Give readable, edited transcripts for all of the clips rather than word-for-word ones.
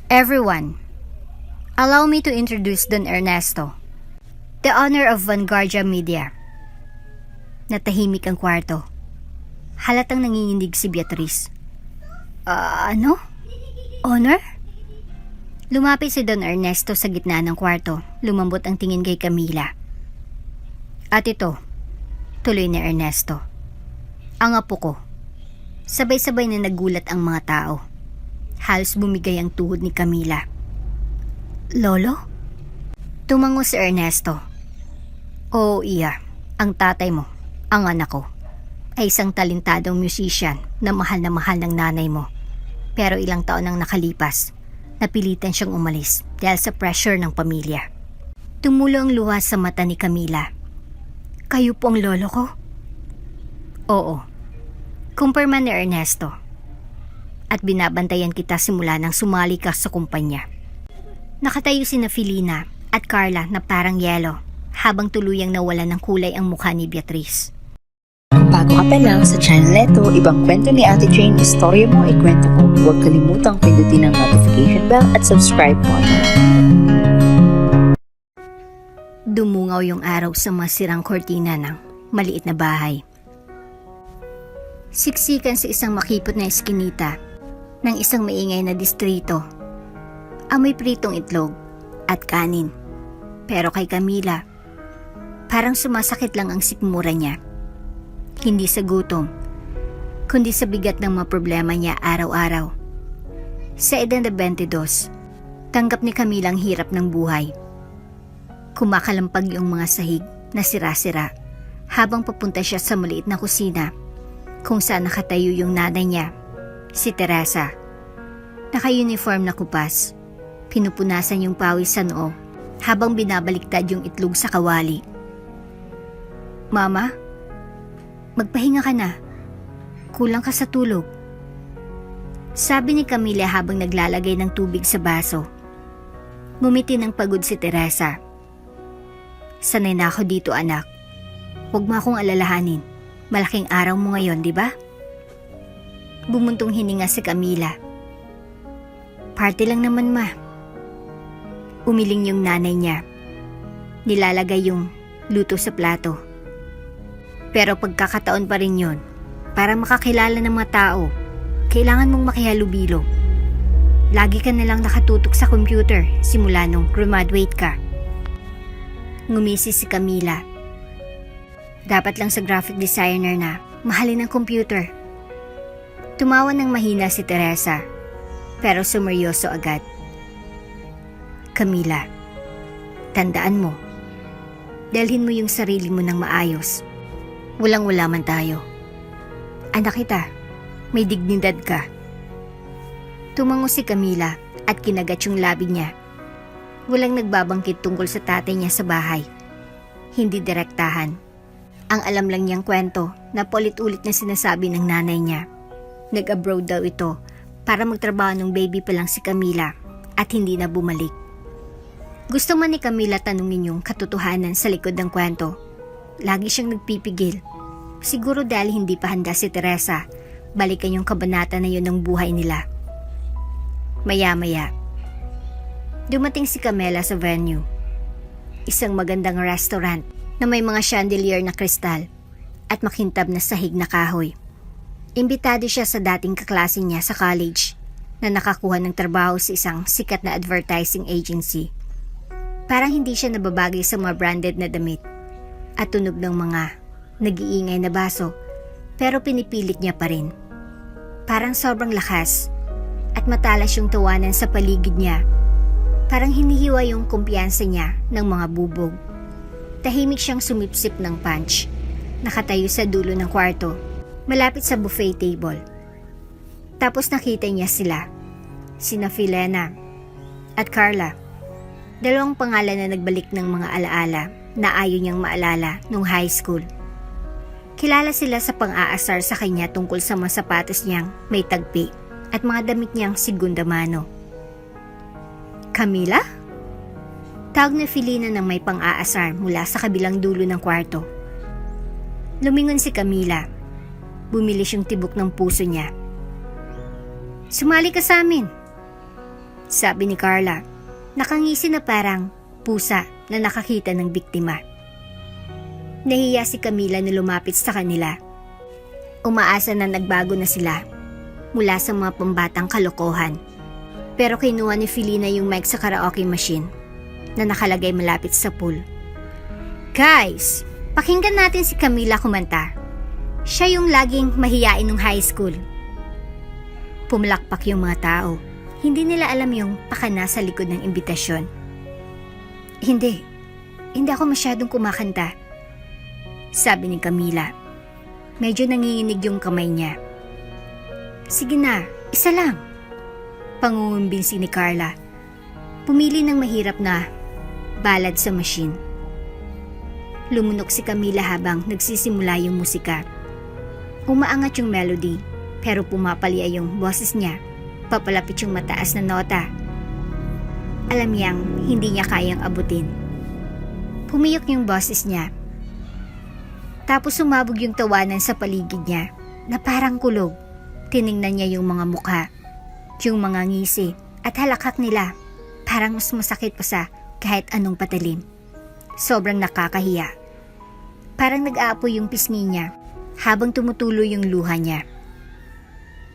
Everyone, allow me to introduce Don Ernesto, the owner of Vanguardia Media. Natahimik ang kwarto. Halatang nanginginig si Beatrice. Ano? Honor? Lumapit si Don Ernesto sa gitna ng kwarto. Lumambot ang tingin kay Camila. At ito, tuloy ni Ernesto, ang apo ko. Sabay-sabay na nagulat ang mga tao. Halos bumigay ang tuhod ni Camila. Lolo? Tumango si Ernesto. Oo, iya. Ang tatay mo, ang anak ko, ay isang talentadong musician na mahal ng nanay mo. Pero ilang taon nang nakalipas, napilitan siyang umalis dahil sa pressure ng pamilya. Tumulo ang luha sa mata ni Camila. Kayo po ang lolo ko? Oo. Kumpirma ni Ernesto. At binabantayan kita simula nang sumali ka sa kumpanya. Nakatayo sina Filina at Carla na parang yelo habang tuluyang nawalan ng kulay ang mukha ni Beatrice. Kung bago ka pa lang sa channel neto, ibang kwento ni Ate Jane, istorya mo, ikwento ko. Huwag kalimutang pindutin ang notification bell at subscribe button. Dumungaw yung araw sa masirang kortina ng maliit na bahay. Siksikan sa isang makipot na eskinita ng isang maingay na distrito. Amoy pritong itlog at kanin. Pero kay Camila, parang sumasakit lang ang sikmura niya. Hindi sa gutom, kundi sa bigat ng mga problema niya araw-araw. Sa edad na 22, tanggap ni Camila ang hirap ng buhay. Kumakalampag yung mga sahig na sira-sira habang papunta siya sa maliit na kusina kung saan nakatayo yung nanay niya, si Teresa. Naka-uniform na kupas, pinupunasan yung pawis sa noo habang binabaliktad yung itlog sa kawali. Mama, magpahinga ka na. Kulang ka sa tulog. Sabi ni Camila habang naglalagay ng tubig sa baso. Ngumiti ng pagod si Teresa. Sanay na ako dito, anak. Huwag mo akong alalahanin. Malaking araw mo ngayon, di ba? Bumuntong hininga si Camila. Party lang naman, ma. Umiling yung nanay niya. Nilalagay yung luto sa plato. Pero pagkakataon pa rin yun. Para makakilala ng mga tao, kailangan mong makihalubilo. Lagi ka nalang nakatutok sa computer simula nung graduate ka. Ngumisi si Camila. Dapat lang sa graphic designer na mahalin ang computer. Tumawa ng mahina si Teresa, pero sumeryoso agad. Camila, tandaan mo, dalhin mo yung sarili mo ng maayos. Walang-wala man tayo. Anak kita, may dignidad ka. Tumango si Camila at kinagat yung labi niya. Walang nagbabangkit tungkol sa tatay niya sa bahay. Hindi direktahan. Ang alam lang niyang kwento na paulit-ulit na sinasabi ng nanay niya. Nag-abroad daw ito para magtrabaho ng baby pa lang si Camila at hindi na bumalik. Gusto man ni Camila tanungin yung katotohanan sa likod ng kwento. Lagi siyang nagpipigil. Siguro dahil hindi pa handa si Teresa, balikan yung kabanata na yun ng buhay nila. Maya-maya, dumating si Camila sa venue. Isang magandang restaurant na may mga chandelier na kristal at makintab na sahig na kahoy. Imbitado siya sa dating kaklase niya sa college na nakakuha ng trabaho sa isang sikat na advertising agency. Parang hindi siya nababagay sa mga branded na damit at tunog ng mga nag-iingay na baso, pero pinipilit niya pa rin. Parang sobrang lakas at matalas yung tawanan sa paligid niya. Parang hinihiwa yung kumpiyansa niya ng mga bubog. Tahimik siyang sumipsip ng punch. Nakatayo sa dulo ng kwarto, malapit sa buffet table. Tapos nakita niya sina Filena at Carla. Dalawang pangalan na nagbalik ng mga alaala na ayaw niyang maalala nung high school. Kilala sila sa pang-aasar sa kanya tungkol sa mga sapatos niyang may tagpi at mga damit niyang segunda mano. Camila? Tawag na Filina ng may pang-aasar mula sa kabilang dulo ng kwarto. Lumingon si Camila. Bumilis yung tibok ng puso niya. Sumali ka sa amin. sabi ni Carla. Nakangisi na parang pusa na nakakita ng biktima. Nahiya si Camila na lumapit sa kanila. Umaasa na nagbago na sila mula sa mga pambatang kalokohan. Pero kinuha ni Felina yung mic sa karaoke machine na nakalagay malapit sa pool. Guys, pakinggan natin si Camila kumanta. Siya yung laging mahiyain nung high school. Pumalakpak yung mga tao. Hindi nila alam yung pakana sa likod ng imbitasyon. Hindi ako masyadong kumakanta, sabi ni Camila. Medyo nanginginig yung kamay niya. Sige na, isa lang, pangungumbinsi ni Carla. Pumili ng mahirap na ballad sa machine. Lumunok si Camila habang nagsisimula yung musika. Umaangat yung melody, pero pumapalya yung boses niya. Papalapit yung mataas na nota. Alam niyang hindi niya kayang abutin. Pumiyok yung boses niya. Tapos sumabog yung tawanan sa paligid niya na parang kulog. Tiningnan niya yung mga mukha, yung mga ngisi at halakhak nila. Parang mas masakit pa sa kahit anong patalim. Sobrang nakakahiya. Parang nag-aapoy yung pisngi niya habang tumutulo yung luha niya.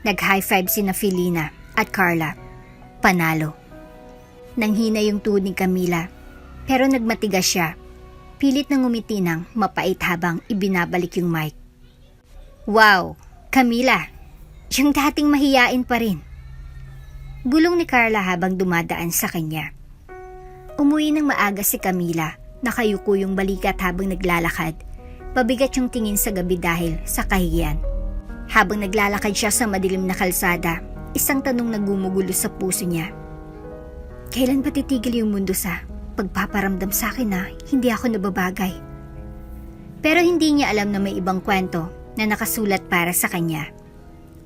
Nag-high five sina Felina at Carla. Panalo. Nanghina yung tuhod ni Camila, pero nagmatigas siya. Pilit na ngumiti ng mapait habang ibinabalik yung mic. Wow, Camila, yung dating mahiyain pa rin. Bulong ni Carla habang dumadaan sa kanya. Umuwi ng maaga si Camila, nakayuko yung balikat habang naglalakad. Pabigat yung tingin sa gabi dahil sa kahiyan. Habang naglalakad siya sa madilim na kalsada, isang tanong na gumugulo sa puso niya. Kailan ba titigil yung mundo sa pagpaparamdam sa akin na hindi ako nababagay? Pero hindi niya alam na may ibang kwento na nakasulat para sa kanya.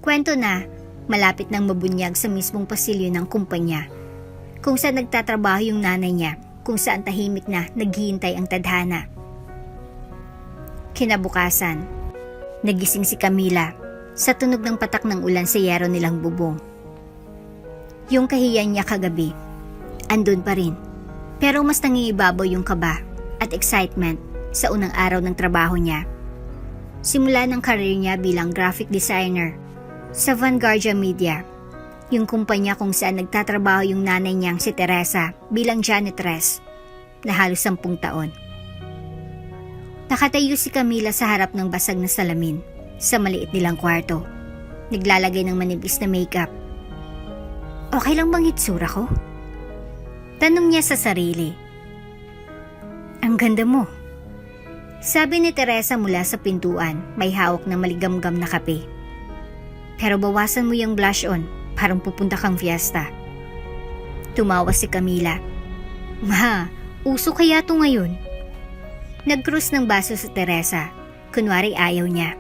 Kwento na malapit nang mabunyag sa mismong pasilyo ng kumpanya, kung saan nagtatrabaho yung nanay niya, kung saan tahimik na naghihintay ang tadhana. Kinabukasan, nagising si Camila sa tunog ng patak ng ulan sa yero nilang bubong. Yung kahiyan niya kagabi, andun pa rin. Pero mas nangingibabaw yung kaba at excitement sa unang araw ng trabaho niya. Simula ng career niya bilang graphic designer sa Vanguardia Media, yung kumpanya kung saan nagtatrabaho yung nanay niyang si Teresa bilang janitress na halos 10 taon. Nakatayo si Camila sa harap ng basag na salamin sa maliit nilang kwarto, naglalagay ng manipis na makeup. Okay lang bang itsura ko? Tanong niya sa sarili. Ang ganda mo, sabi ni Teresa mula sa pintuan, may hawak na maligamgam na kape. Pero bawasan mo yung blush on, parang pupunta kang fiesta. Tumawa si Camila. Ma, uso kaya to ngayon? Nag-cruise ng baso sa Teresa, kunwari ayaw niya.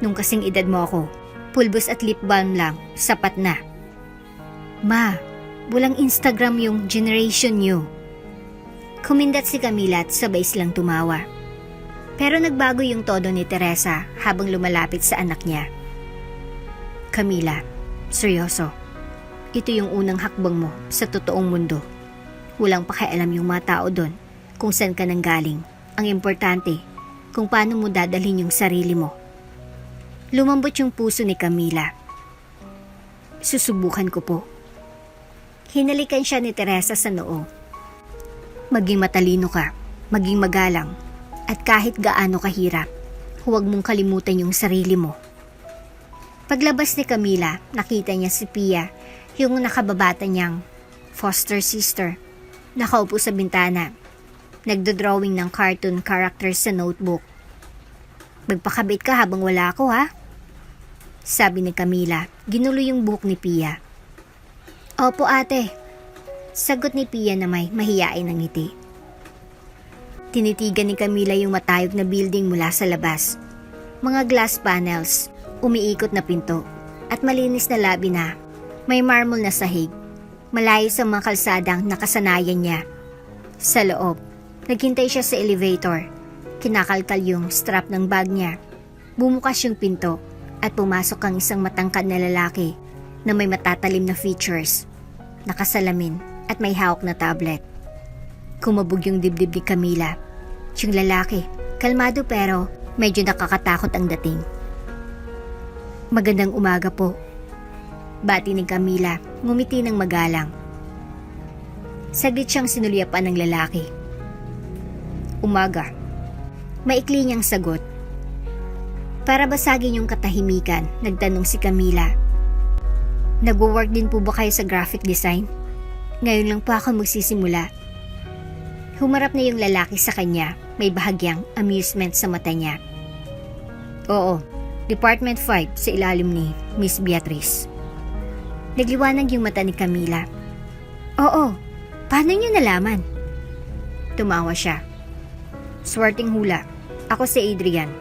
Nung kasing edad mo ako, pulbos at lip balm lang, sapat na. Ma, walang Instagram yung generation nyo. Kumindat si Camila at sabay silang tumawa. Pero nagbago yung todo ni Teresa habang lumalapit sa anak niya. Camila, seryoso. Ito yung unang hakbang mo sa totoong mundo. Walang pakialam yung mga tao doon kung saan ka nanggaling. Ang importante, kung paano mo dadalhin yung sarili mo. Lumambot yung puso ni Camila. Susubukan ko po. Hinalikan siya ni Teresa sa noo. Maging matalino ka, maging magalang, at kahit gaano kahirap, huwag mong kalimutan yung sarili mo. Paglabas ni Camila, nakita niya si Pia, yung nakababata niyang foster sister. Nakaupo sa bintana, nagdodrawing ng cartoon characters sa notebook. Magpakabit ka habang wala ako ha? Sabi ni Camila, ginulo yung buhok ni Pia. Opo ate, sagot ni Pia na may mahiyain ng ngiti. Tinitigan ni Camila yung matayog na building mula sa labas. Mga glass panels, umiikot na pinto, at malinis na labi na may marble na sahig. Malayo sa mga kalsadang nakasanayan niya. Sa loob, naghintay siya sa elevator. Kinakalkal yung strap ng bag niya. Bumukas yung pinto at pumasok ang isang matangkad na lalaki na may matatalim na features, nakasalamin at may hawak na tablet. Kumabog yung dibdib ni Camila. Yung lalaki, kalmado pero medyo nakakatakot ang dating. Magandang umaga po. Bati ni Camila, ngumiti ng magalang. Saglit siyang sinulyapan ng lalaki. Umaga. Maikli niyang sagot. Para basagin yung katahimikan, nagtanong si Camila. Nag-work din po ba kayo sa graphic design? Ngayon lang po ako magsisimula. Humarap na yung lalaki sa kanya, may bahagyang amusement sa mata niya. Oo, Department 5 sa ilalim ni Miss Beatrice. Nagliwanag yung mata ni Camila. Oo, paano niyo nalaman? Tumawa siya. Swerteng hula, ako si Adrian,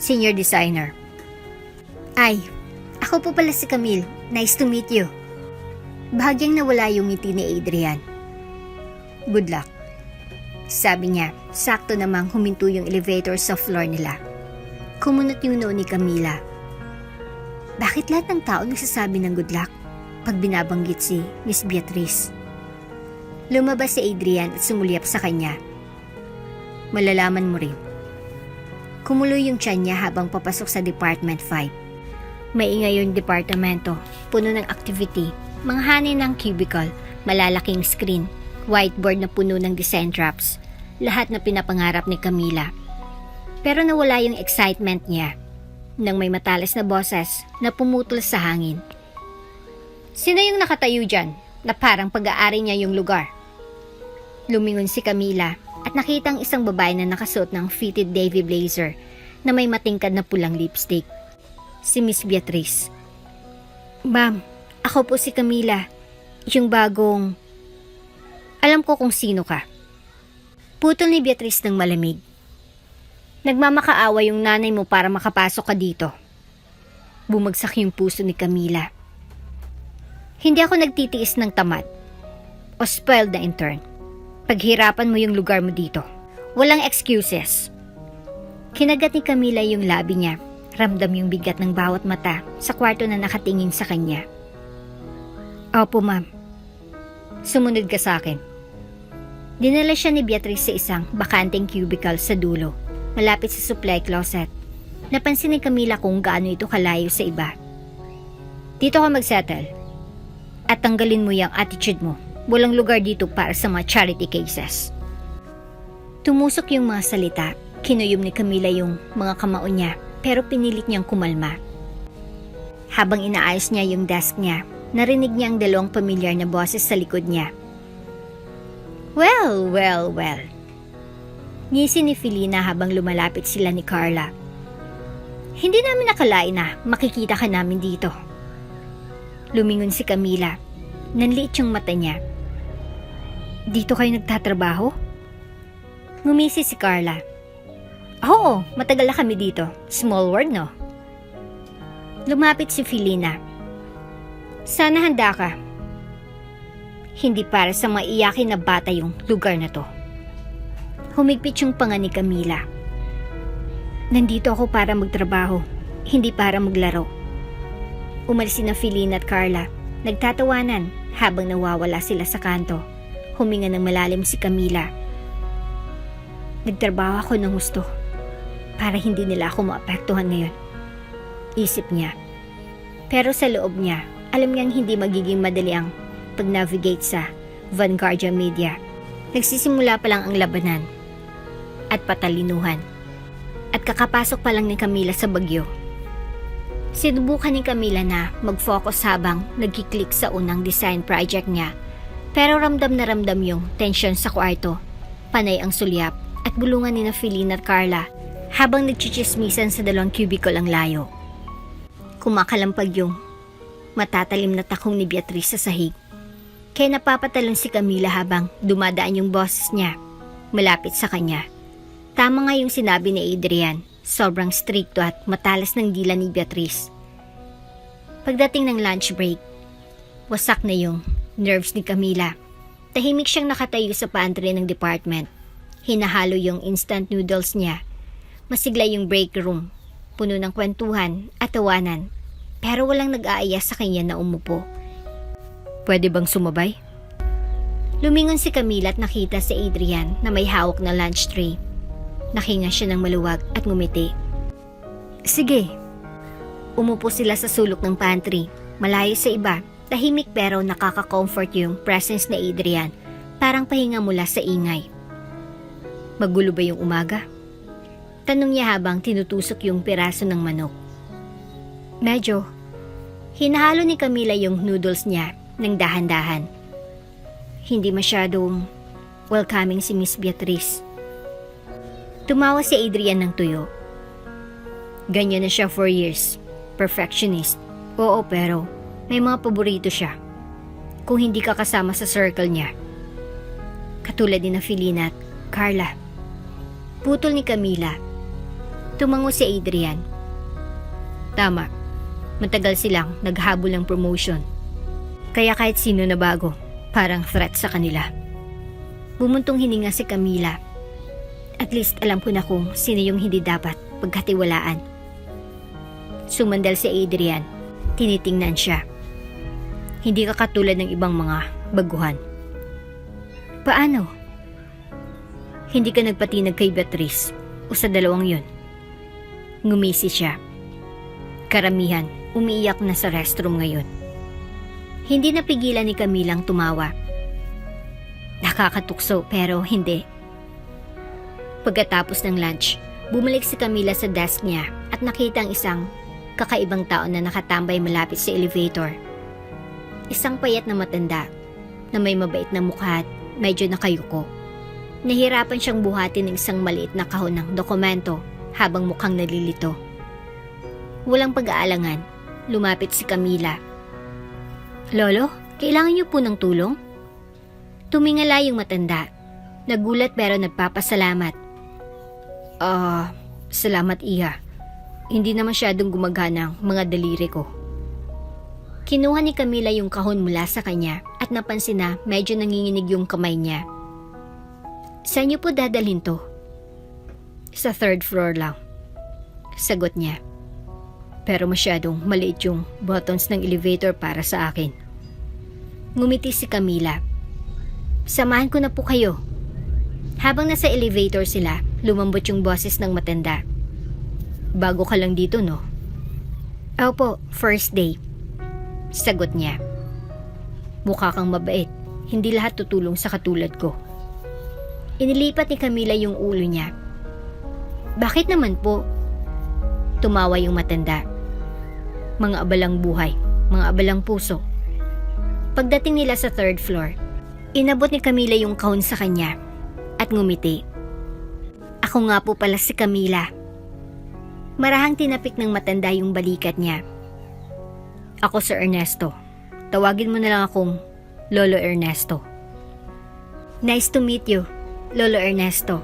senior designer. Ay, ako po pala si Camille, nice to meet you. Bahagyang nawala yung ngiti ni Adrian. Good luck. Sabi niya, sakto namang huminto yung elevator sa floor nila. Kumunot yung noo ni Camila. Bakit lahat ng tao nagsasabi ng good luck pag binabanggit si Miss Beatrice? Lumabas si Adrian at sumulyap sa kanya. Malalaman mo rin. Kumuloy yung tiyan niya habang papasok sa Department 5. Maingay yung departamento, puno ng activity, mga hanin ng cubicle, malalaking screen, whiteboard na puno ng design drafts, lahat na pinapangarap ni Camila. Pero nawala yung excitement niya nang may matalas na boses na pumutol sa hangin. Sino yung nakatayo dyan na parang pag-aari niya yung lugar? Lumingon si Camila at nakitang isang babae na nakasuot ng fitted navy blazer na may matingkad na pulang lipstick. Si Miss Beatrice. Ma'am, ako po si Camila, yung bagong... Alam ko kung sino ka. Putol ni Beatrice ng malamig. Nagmamakaawa yung nanay mo para makapasok ka dito. Bumagsak yung puso ni Camila. Hindi ako nagtitiis ng tamad o spoiled na intern. Paghirapan mo yung lugar mo dito. Walang excuses. Kinagat ni Camila yung labi niya. Ramdam yung bigat ng bawat mata sa kwarto na nakatingin sa kanya. Opo, ma'am. Sumunod ka sa akin. Dinala siya ni Beatrice sa isang bakanteng cubicle sa dulo, malapit sa supply closet. Napansin ni Camila kung gaano ito kalayo sa iba. Dito ka magsettle. At tanggalin mo yung attitude mo. Walang lugar dito para sa mga charity cases. Tumusok yung mga salita. Kinuyom ni Camila yung mga kamao niya, pero pinilit niyang kumalma. Habang inaayos niya yung desk niya, narinig niya ang dalawang pamilyar na boses sa likod niya. Well. Ngisi ni Felina habang lumalapit sila ni Carla. Hindi namin nakalain na makikita ka namin dito. Lumingon si Camila. Nanliit yung mata niya. Dito kayo nagtatrabaho? Ngumisi si Carla. Oo, matagal na kami dito. Small world, no? Lumapit si Felina. Sana handa ka. Hindi para sa maiyakin na bata yung lugar na to. Humigpit yung panga ni Camila. Nandito ako para magtrabaho, hindi para maglaro. Umalis na Felina at Carla. Nagtatawanan habang nawawala sila sa kanto. Huminga ng malalim si Camila. Nagtrabaho ako ng gusto para hindi nila ako maapektuhan ngayon. Isip niya. Pero sa loob niya, alam niyang hindi magiging madali ang pag-navigate sa Vanguardia Media. Nagsisimula pa lang ang labanan at patalinuhan. At kakapasok pa lang ni Camila sa bagyo. Sinubukan ni Camila na mag-focus habang nagkiklik sa unang design project niya. Pero ramdam na ramdam yung tension sa kwarto. Panay ang sulyap at bulungan ni Felina at Carla habang nagchichismisan sa dalawang cubicle ang layo. Kumakalampag yung matatalim na takong ni Beatrice sa sahig. Kaya napapatalon si Camila habang dumadaan yung boses niya malapit sa kanya. Tama nga yung sinabi ni Adrian, sobrang stricto at matalas ng dila ni Beatrice. Pagdating ng lunch break, wasak na yung nerves ni Camila. Tahimik siyang nakatayo sa pantry ng department. Hinahalo yung instant noodles niya. Masigla yung break room, puno ng kwentuhan at tawanan. pero walang nag-aaya sa kanya na umupo. Pwede bang sumabay? Lumingon si Camila at nakita si Adrian na may hawak na lunch tray. Nakinga siya ng maluwag at ngumiti. Sige. Umupo sila sa sulok ng pantry, malayo sa iba. Tahimik pero nakaka-comfort yung presence ni Adrian, parang pahinga mula sa ingay. Magulo ba yung umaga? Tanong niya habang tinutusok yung piraso ng manok. Medyo. Hinahalo ni Camila yung noodles niya ng dahan-dahan. Hindi masyadong welcoming si Miss Beatrice. Tumawa si Adrian ng tuyo. Ganyan na siya for years. Perfectionist. Oo, pero may mga paborito siya. Kung hindi ka kasama sa circle niya. Katulad ni na Felina at Carla. Putol ni Camila. Tumango si Adrian. Tama. Matagal silang naghabol ng promotion. Kaya kahit sino na bago, parang threat sa kanila. Bumuntong hininga si Camila. At least alam ko na kung sino yung hindi dapat pagkatiwalaan. Sumandal si Adrian. Tinitingnan siya. Hindi ka katulad ng ibang mga baguhan. Paano? Hindi ka nagpatinag kay Beatrice o sa dalawang yun. Ngumisi siya. Karamihan, umiiyak na sa restroom ngayon. Hindi napigilan ni Camilang tumawa. Nakakatukso pero hindi. Pagkatapos ng lunch, bumalik si Camila sa desk niya at nakita ang isang kakaibang tao na nakatambay malapit sa elevator. Isang payat na matanda na may mabait na mukha at medyo nakayuko. Nahirapan siyang buhatin ng isang maliit na kahon ng dokumento habang mukhang nalilito. Walang pag-aalangan, lumapit si Camila. Lolo, kailangan niyo po ng tulong? Tumingala yung matanda. Nagulat pero nagpapasalamat. Salamat iya. Hindi na masyadong gumagana ang mga daliri ko. Kinuha ni Camila yung kahon mula sa kanya at napansin na medyo nanginginig yung kamay niya. Saan niyo po dadalhin to? Sa 3rd floor lang. Sagot niya. Pero masyadong maliit yung buttons ng elevator para sa akin. Ngumiti si Camila. Samahan ko na po kayo. Habang nasa elevator sila, lumambot yung boses ng matanda. Bago ka lang dito, no? Opo, first day. Sagot niya. Mukha kang mabait. Hindi lahat tutulong sa katulad ko. Inilipat ni Camila yung ulo niya. Bakit naman po? Tumawa yung matanda. Mga abalang buhay, mga abalang puso. Pagdating nila sa 3rd floor, inabot ni Camila yung kahon sa kanya at ngumiti. Ako nga po pala si Camila. Marahang tinapik ng matanda yung balikat niya. Ako si Ernesto. Tawagin mo na lang akong Lolo Ernesto. Nice to meet you, Lolo Ernesto.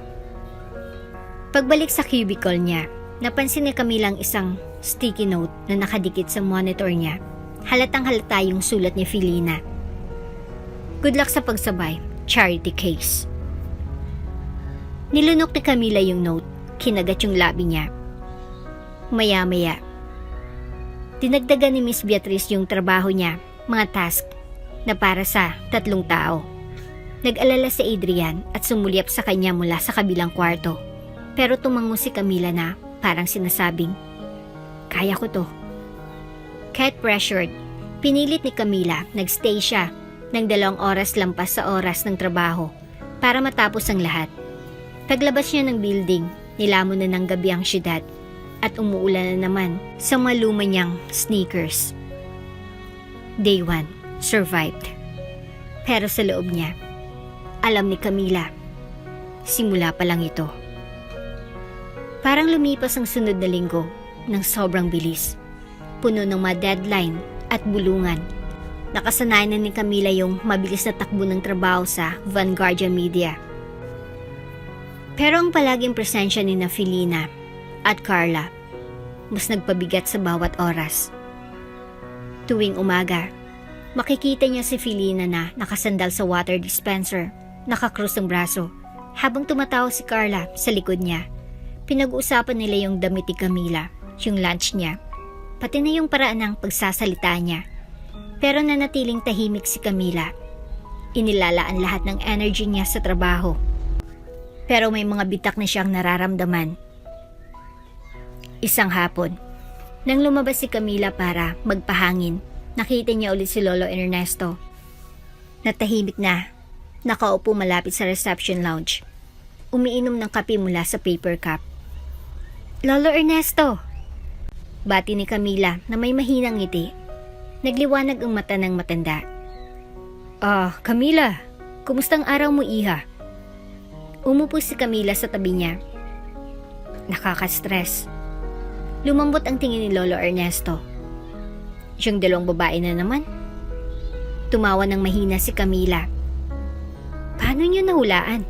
Pagbalik sa cubicle niya, napansin ni Camilang isang sticky note na nakadikit sa monitor niya. Halatang halata yung sulat ni Felina. Good luck sa pagsabay, charity case. Nilunok ni Camila yung note, kinagat yung labi niya. Maya-maya, dinagdagan ni Miss Beatrice yung trabaho niya, mga task na para sa 3 tao. Nag-alala si Adrian at sumulyap sa kanya mula sa kabilang kwarto. Pero tumango si Camila na parang sinasabing, kaya ko to. Kahit pressured, pinilit ni Camila, nagstay siya ng 2 oras lampas sa oras ng trabaho para matapos ang lahat. Paglabas niya ng building, nilamon na ng gabi ang syudad at umuulan na naman sa maluma niyang sneakers. Day 1, survived. Pero sa loob niya, alam ni Camila, simula pa lang ito. Parang lumipas ang sunod na linggo ng sobrang bilis. Puno ng mga deadline at bulungan. Nakasanayan na ni Camila yung mabilis na takbo ng trabaho sa Vanguardia Media. Pero ang palaging presensya ni na Felina at Carla mas nagpabigat sa bawat oras. Tuwing umaga, makikita niya si Felina na nakasandal sa water dispenser, nakakrus ang braso, habang tumatawa si Carla sa likod niya. Pinag-uusapan nila yung damit ni Camila, yung lunch niya, pati na yung paraan ng pagsasalita niya. Pero nanatiling tahimik si Camila. Inilalaan lahat ng energy niya sa trabaho. Pero may mga bitak na siyang nararamdaman. Isang hapon, nang lumabas si Camila para magpahangin, nakita niya ulit si Lolo Ernesto. Natahimik na, nakaupo malapit sa reception lounge. Umiinom ng kape mula sa paper cup. Lolo Ernesto! Bati ni Camila na may mahinang ngiti. Nagliwanag ang mata ng matanda. Camila, kumustang araw mo, iha? Umupo si Camila sa tabi niya. Nakaka-stress. Lumambot ang tingin ni Lolo Ernesto. Siyang dalawang babae na naman. Tumawa ng mahina si Camila. Paano niyo nahulaan?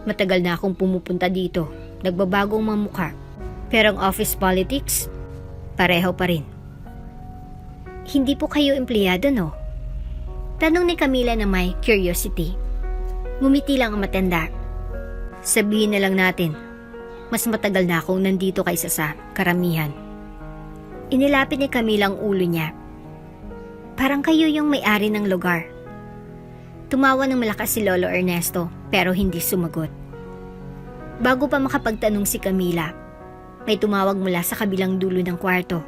Matagal na akong pumupunta dito. Nagbabago ang mga mukha. Pero ang office politics, pareho pa rin. Hindi po kayo empleyado, no? Tanong ni Camila na may curiosity. Ngumiti lang ang matanda. Sabihin na lang natin, mas matagal na akong nandito kaysa sa karamihan. Inilapit ni Camila ang ulo niya. Parang kayo yung may-ari ng lugar. Tumawa ng malakas si Lolo Ernesto pero hindi sumagot. Bago pa makapagtanong si Camila, may tumawag mula sa kabilang dulo ng kwarto.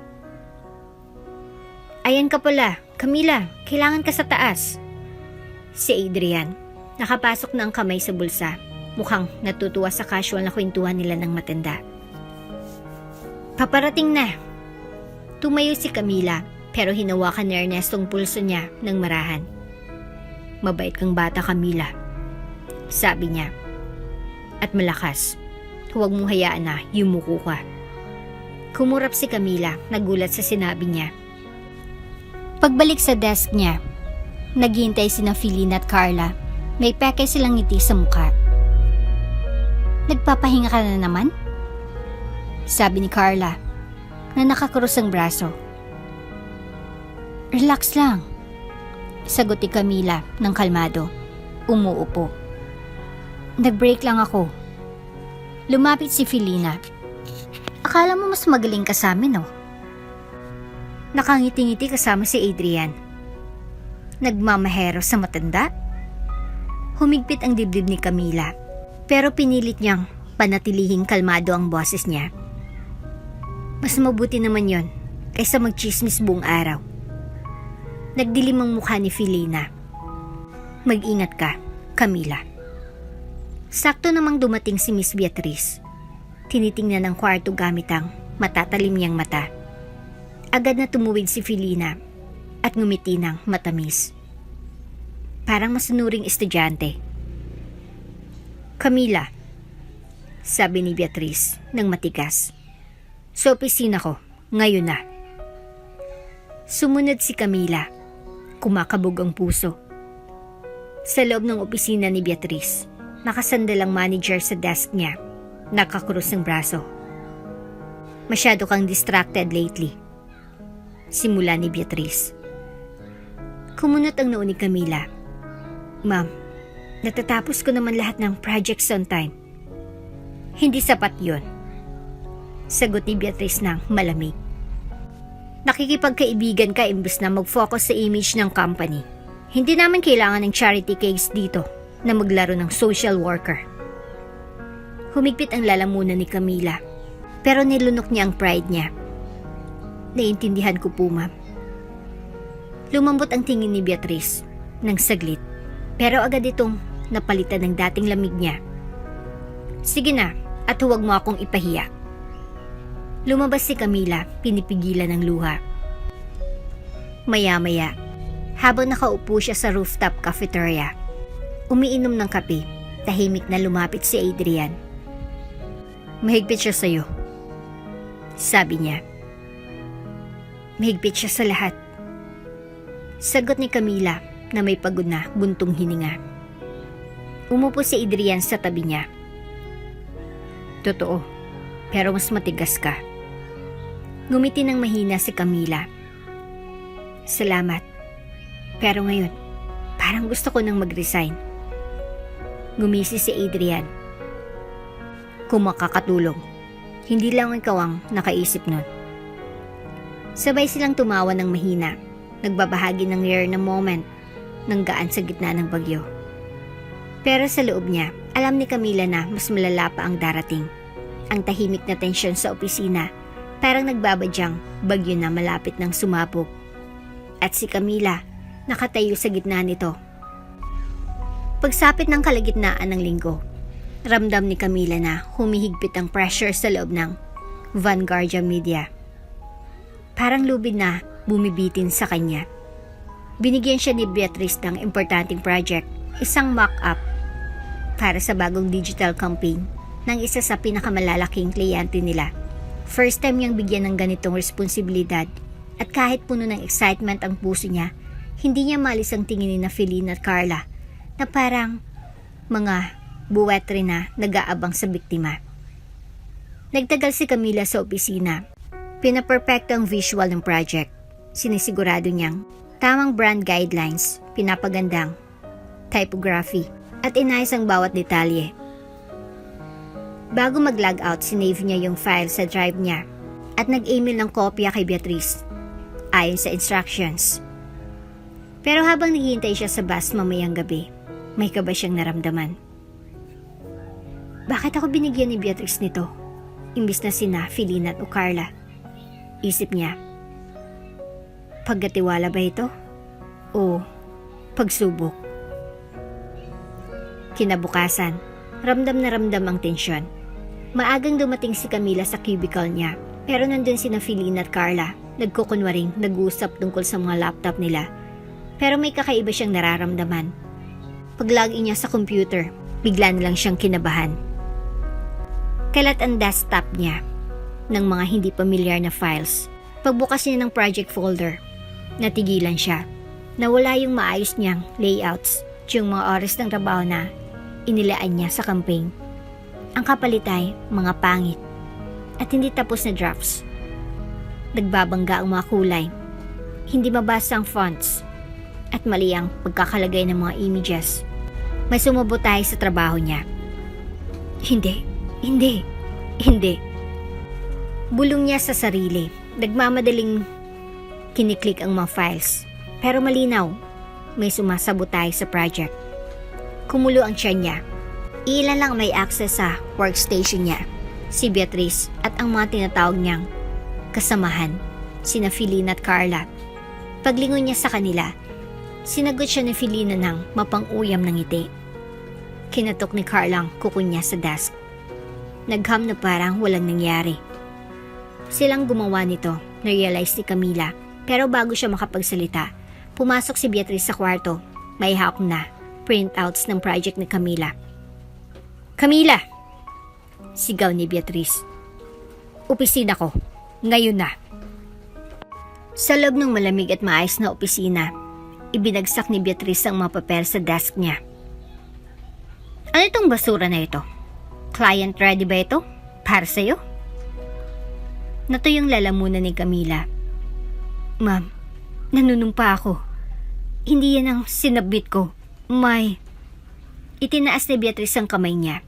Ayan ka pala, Camila, kailangan ka sa taas. Si Adrian, nakapasok na ang kamay sa bulsa, mukhang natutuwa sa casual na kwentuhan nila ng matanda. Paparating na. Tumayo si Camila pero hinawakan ni Ernesto ang pulso niya ng marahan. Mabait kang bata, Camila, sabi niya. At malakas, huwag mong hayaan na yumuko ka. Kumurap si Camila, nagulat sa sinabi niya. Pagbalik sa desk niya, naghihintay sina Felina at Carla. May peke silang ngiti sa mukha. Nagpapahinga ka na naman? Sabi ni Carla, na nakakrus ang braso. Relax lang, sagot ni Camila ng kalmado. Umuupo. Nag-break lang ako. Lumapit si Felina. Akala mo mas magaling ka sa amin, no? Nakangiti-ngiti kasama si Adrian. Nagmamahero sa matanda? Humigpit ang dibdib ni Camila, pero pinilit niyang panatilihing kalmado ang boses niya. Mas mabuti naman yon kaysa magchismis buong araw. Nagdilim ang mukha ni Felina. Mag-ingat ka, Camila. Sakto namang dumating si Miss Beatrice. Tinitingnan ang kwarto gamit ang matatalim niyang mata. Agad na tumuwid si Felina at ngumiti ng matamis. Parang masunuring estudyante. Camila, sabi ni Beatrice ng matigas. Sa opisina ko, ngayon na. Sumunod si Camila. Kumakabog ang puso. Sa loob ng opisina ni Beatrice, nakasandal ang manager sa desk niya. Nakakrus ng braso. Masyado kang distracted lately, simula ni Beatrice. Kumunot ang noo ni Camila. Ma'am, natatapos ko naman lahat ng projects on time. Hindi sapat yon, sagot ni Beatrice ng malamig. Nakikipagkaibigan ka imbes na mag-focus sa image ng company. Hindi naman kailangan ng charity case dito na maglaro ng social worker. Humigpit ang lalamunan ni Camila, pero nilunok niya ang pride niya. Naiintindihan ko po, ma'am. Lumambot ang tingin ni Beatrice ng saglit, pero agad itong napalitan ng dating lamig niya. Sige na, at huwag mo akong ipahiya. Lumabas si Camila, pinipigilan ng luha. Maya-maya, habang nakaupo siya sa rooftop cafeteria, umiinom ng kape, tahimik na lumapit si Adrian. Mahigpit siya sa'yo, sabi niya. Mahigpit siya sa lahat, sagot ni Camila na may pagod na buntong hininga. Umupo si Adrian sa tabi niya. Totoo, pero mas matigas ka. Ngumiti ng mahina si Camila. Salamat, pero ngayon, parang gusto ko nang mag-resign. Ngumisi si Adrian. Kung makakatulong, hindi lang ikaw ang nakaisip nun. Sabay silang tumawa ng mahina, nagbabahagi ng rare na moment ng gaan sa gitna ng bagyo. Pero sa loob niya, alam ni Camila na mas malala pa ang darating. Ang tahimik na tensyon sa opisina, parang nagbabadyang bagyo na malapit ng sumabog. At si Camila, nakatayo sa gitna nito. Pagsapit ng kalagitnaan ng linggo, ramdam ni Camila na humihigpit ang pressure sa loob ng Vanguardia Media. Parang lubid na bumibitin sa kanya. Binigyan siya ni Beatrice ng importanteng project, isang mock-up para sa bagong digital campaign ng isa sa pinakamalalaking kliyente nila. First time niyang bigyan ng ganitong responsibilidad at kahit puno ng excitement ang puso niya, hindi niya malis ang tingin ni Feline at Carla na parang mga buwetri na nag-aabang sa biktima. Nagtagal si Camila sa opisina. Pinaperfecto ang visual ng project. Sinisigurado niyang tamang brand guidelines, pinapagandang typography, at inayos ang bawat detalye. Bago mag-log out, sinave niya yung file sa drive niya at nag-email ng kopya kay Beatrice ayon sa instructions. Pero habang naghihintay siya sa bus mamayang gabi, may kaba siyang naramdaman. Bakit ako binigyan ni Beatrice nito? Imbis na sina Feline at Carla. Isip niya. Pagkatiwala ba ito? O pagsubok? Kinabukasan, ramdam na ramdam ang tensyon. Maagang dumating si Camila sa cubicle niya, pero nandun sina Feline at Carla, nagkukunwaring nag-uusap tungkol sa mga laptop nila. Pero may kakaiba siyang nararamdaman. Pag-login niya sa computer, bigla na lang siyang kinabahan. Kalat ang desktop niya ng mga hindi pamilyar na files. Pagbukas niya ng project folder, natigilan siya. Nawala yung maayos niyang layouts, yung mga oras ng trabaho na inilaan niya sa campaign. Ang kapalit ay mga pangit at hindi tapos na drafts. Nagbabangga ang mga kulay, hindi mabasa ang fonts, at mali ang pagkakalagay ng mga images. May sumubotay sa trabaho niya. Hindi. Bulong niya sa sarili. Nagmamadaling kiniklik ang mga files. Pero malinaw, may sumasabotay sa project. Kumulo ang tiyan niya. Ilan lang may access sa workstation niya. Si Beatrice at ang mga tinatawag niyang kasamahan, sina Feline at Carla. Paglingon niya sa kanila, sinagot siya ni Feline ng mapang-uyam ng ngiti. Kinatok ni Carla ang kuko niya sa desk. Nagham na parang walang nangyari. Silang gumawa nito, na-realize ni Camila. Pero bago siya makapagsalita, pumasok si Beatrice sa kwarto. May hawak na printouts ng project ni Camila. Camila! Sigaw ni Beatrice. Opisina ko. Ngayon na. Sa loob ng malamig at maayos na opisina, ibinagsak ni Beatrice ang mga papel sa desk niya. Ano itong basura na ito? Client ready ba ito? Para sa'yo? Natuyong lalamunan ni Camila. Ma'am, nanunumpa ako. Hindi yan ang sinabit ko. Itinaas ni Beatrice ang kamay niya.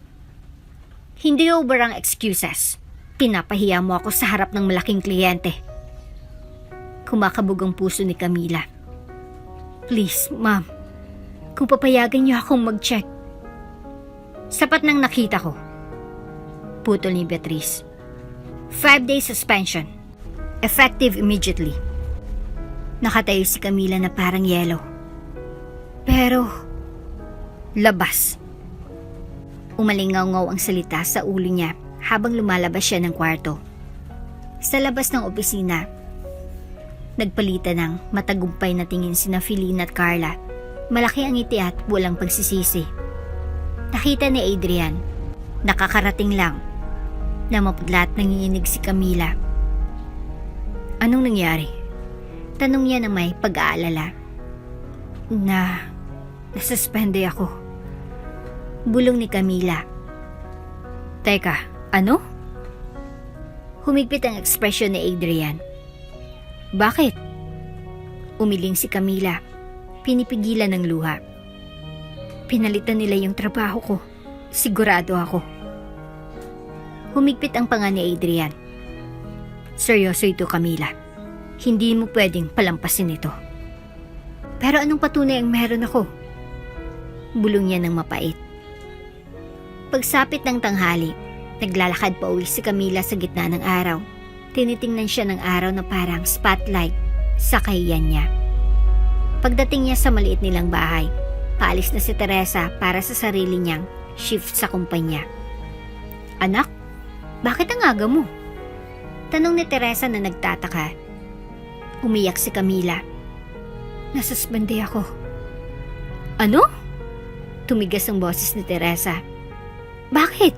Hindi over ang excuses. Pinapahiya mo ako sa harap ng malaking kliyente. Kumakabog ang puso ni Camila. Please, ma'am. Kung papayagan niyo akong mag-check. Sapat nang nakita ko. Putol ni Beatrice. 5-day suspension. Effective immediately. Nakatayo si Camila na parang yelo. Pero, labas. Umalingaw-ngaw ang salita sa ulo niya habang lumalabas siya ng kwarto. Sa labas ng opisina, nagpalitan ng matagumpay na tingin sina Feline at Carla. Malaki ang ngiti at walang pagsisisi. Nakita ni Adrian, nakakarating lang, na mapudlat nanginginig si Camila. Anong nangyari? Tanong niya na may pag-aalala. Nasuspende ako. Bulong ni Camila. Teka, ano? Humigpit ang ekspresyon ni Adrian. Bakit? Umiling si Camila. Pinipigilan ng luha. Pinalitan nila yung trabaho ko. Sigurado ako. Humigpit ang panga ni Adrian. Seryoso ito, Camila. Hindi mo pwedeng palampasin ito. Pero anong patunay ang meron ako? Bulong niya ng mapait. Pagsapit ng tanghali, naglalakad pa uwi si Camila sa gitna ng araw. Tinitingnan siya ng araw na parang spotlight sa kahiyan niya. Pagdating niya sa maliit nilang bahay, paalis na si Teresa para sa sarili niyang shift sa kumpanya. Anak, bakit ang aga mo? Tanong ni Teresa na nagtataka. Umiyak si Camila. Nasuspende ako. Ano? Tumigas ang boses ni Teresa. Bakit?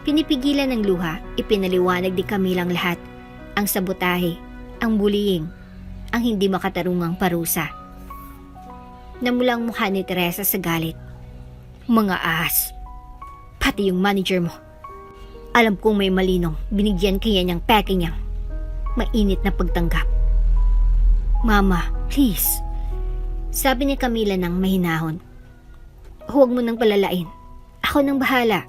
Pinipigilan ng luha, ipinaliwanag ni Camila ang lahat. Ang sabotahe, ang bullying, ang hindi makatarungang parusa. Namulang mukha ni Teresa sa galit. Mga ahas. Pati yung manager mo. Alam kong may malinong binigyan kaya niyang peke niyang mainit na pagtanggap. Mama, please. Sabi ni Camila ng mahinahon. Huwag mo nang palalain. Ako nang bahala.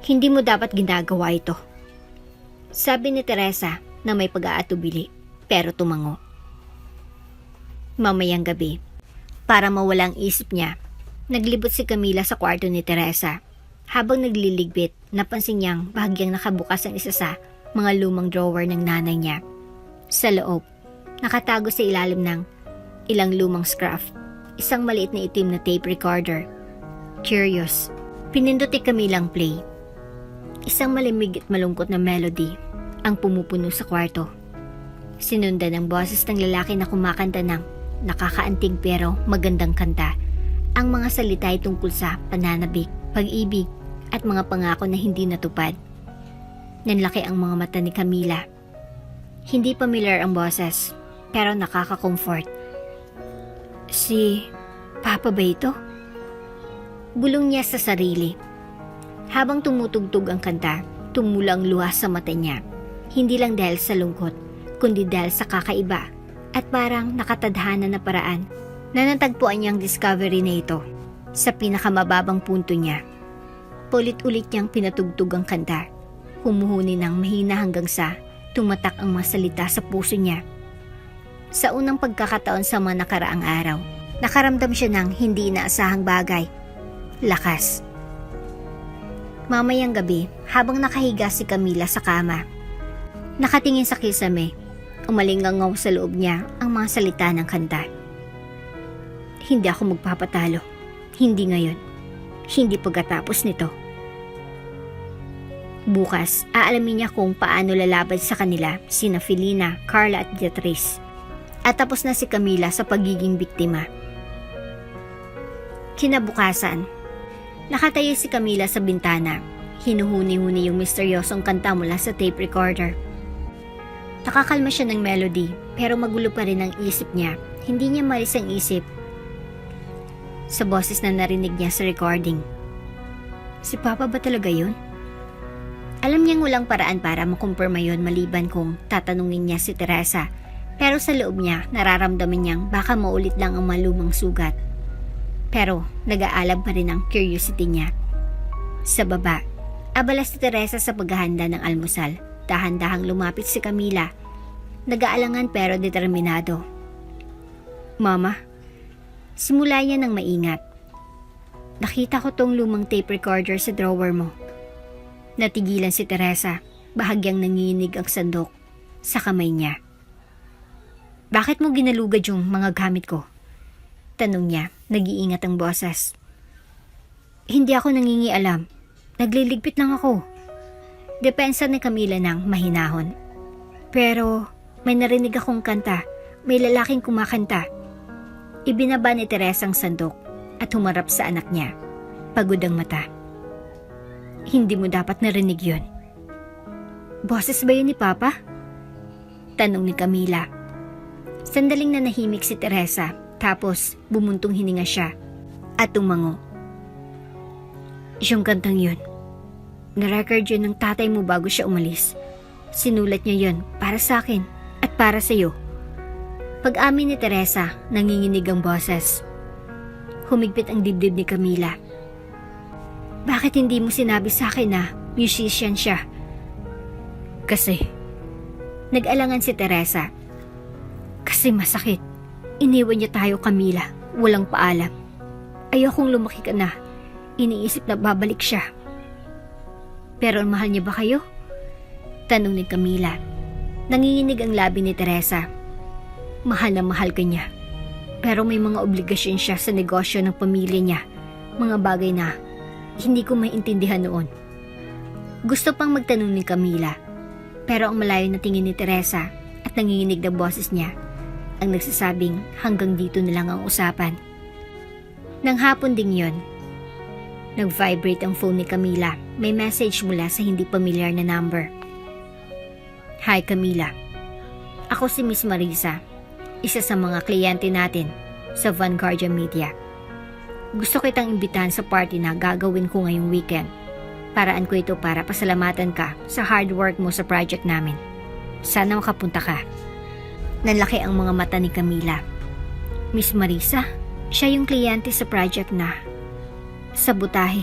Hindi mo dapat ginagawa ito. Sabi ni Teresa na may pag-aatubili pero tumango. Mamayang gabi, para mawala ang isip niya, naglibot si Camila sa kwarto ni Teresa. Habang nagliligpit, napansin niyang bahagyang nakabukas ang isa sa mga lumang drawer ng nanay niya. Sa loob, nakatago sa ilalim ng ilang lumang scarf, isang maliit na itim na tape recorder. Curious, pinindot ni Camila ang play. Isang malimig at malungkot na melody ang pumupuno sa kwarto. Sinundan ng boses ng lalaki na kumakanta ng nakakaanting pero magandang kanta. Ang mga salita ay tungkol sa pananabik, pag-ibig at mga pangako na hindi natupad. Nanlaki ang mga mata ni Camila. Hindi familiar ang boses pero nakaka-comfort. Si Papa ba ito? Bulong niya sa sarili. Habang tumutugtog ang kanta, tumulang luha sa mata niya. Hindi lang dahil sa lungkot, kundi dahil sa kakaiba at parang nakatadhana na paraan na natagpuan niyang discovery na ito sa pinakamababang punto niya. Paulit-ulit niyang pinatugtog ang kanta, humuhuni ng mahina hanggang sa tumatak ang mga salita sa puso niya. Sa unang pagkakataon sa mga nakaraang araw, nakaramdam siya ng hindi inaasahang bagay. Lakas. Mamayang gabi, habang nakahiga si Camila sa kama, nakatingin sa kisame, umalingangaw sa loob niya ang mga salita ng kanta. Hindi ako magpapatalo. Hindi ngayon. Hindi pagkatapos nito. Bukas, aalamin niya kung paano lalaban sa kanila sina Felina, Carla at Beatrice. At tapos na si Camila sa pagiging biktima. Kinabukasan, nakatayo si Camila sa bintana. Hinuhuni-huni yung misteryosong kanta mula sa tape recorder. Nakakalma siya ng melody pero magulo pa rin ang isip niya. Hindi niya malis ang isip sa boses na narinig niya sa recording. Si Papa ba talaga yun? Alam niyang walang paraan para makumpirma yun maliban kung tatanungin niya si Teresa. Pero sa loob niya, nararamdaman niyang baka maulit lang ang malumang sugat. Pero nag-aalab pa rin ang curiosity niya. Sa baba, abala si Teresa sa paghahanda ng almusal. Dahan-dahang lumapit si Camila. Nag-aalangan pero determinado. Mama, simula niya ng maingat. Nakita ko tong lumang tape recorder sa drawer mo. Natigilan si Teresa, bahagyang nanginig ang sandok sa kamay niya. Bakit mo ginalugad yung mga gamit ko? Tanong niya, nag-iingat ang boses. Hindi ako nangingialam. Nagliligpit lang ako. Depensa ni Camila ng mahinahon. Pero may narinig akong kanta. May lalaking kumakanta. Ibinaba ni Teresa ang sandok at humarap sa anak niya. Pagod ang mata. Hindi mo dapat narinig yun. Boses ba yun ni Papa? Tanong ni Camila. Sandaling nanahimik si Teresa, tapos bumuntong hininga siya at tumango. Yung kantang yun, na-record yun ng tatay mo bago siya umalis. Sinulat niya yun para sa akin at para sa iyo. Pag-amin ni Teresa, nanginginig ang boses. Humigpit ang dibdib ni Camila. Bakit hindi mo sinabi sa akin na musician siya? Kasi Nag-alangan si Teresa. Kasi masakit. Iniwan niya tayo, Camila. Walang paalam. Ayokong lumaki ka na. Iniisip na babalik siya. Pero mahal niya ba kayo? Tanong ni Camila. Nanginginig ang labi ni Teresa. Mahal na mahal ka niya. Pero may mga obligasyon siya sa negosyo ng pamilya niya. Mga bagay na hindi ko maintindihan noon. Gusto pang magtanong ni Camila. Pero ang malayo na tingin ni Teresa at nanginginig na boses niya ang nagsasabing hanggang dito na lang ang usapan. Nang hapon ding yon, nag-vibrate ang phone ni Camila. May message mula sa hindi pamilyar na number. Hi Camila, ako si Miss Marisa, isa sa mga kliyente natin sa Vanguardia Media. Gusto kitang imbitahan sa party na gagawin ko ngayong weekend. Paraan ko ito para pasalamatan ka sa hard work mo sa project namin. Sana makapunta ka. Nanlaki ang mga mata ni Camila. Miss Marisa, siya yung kliyente sa project na sabotahe.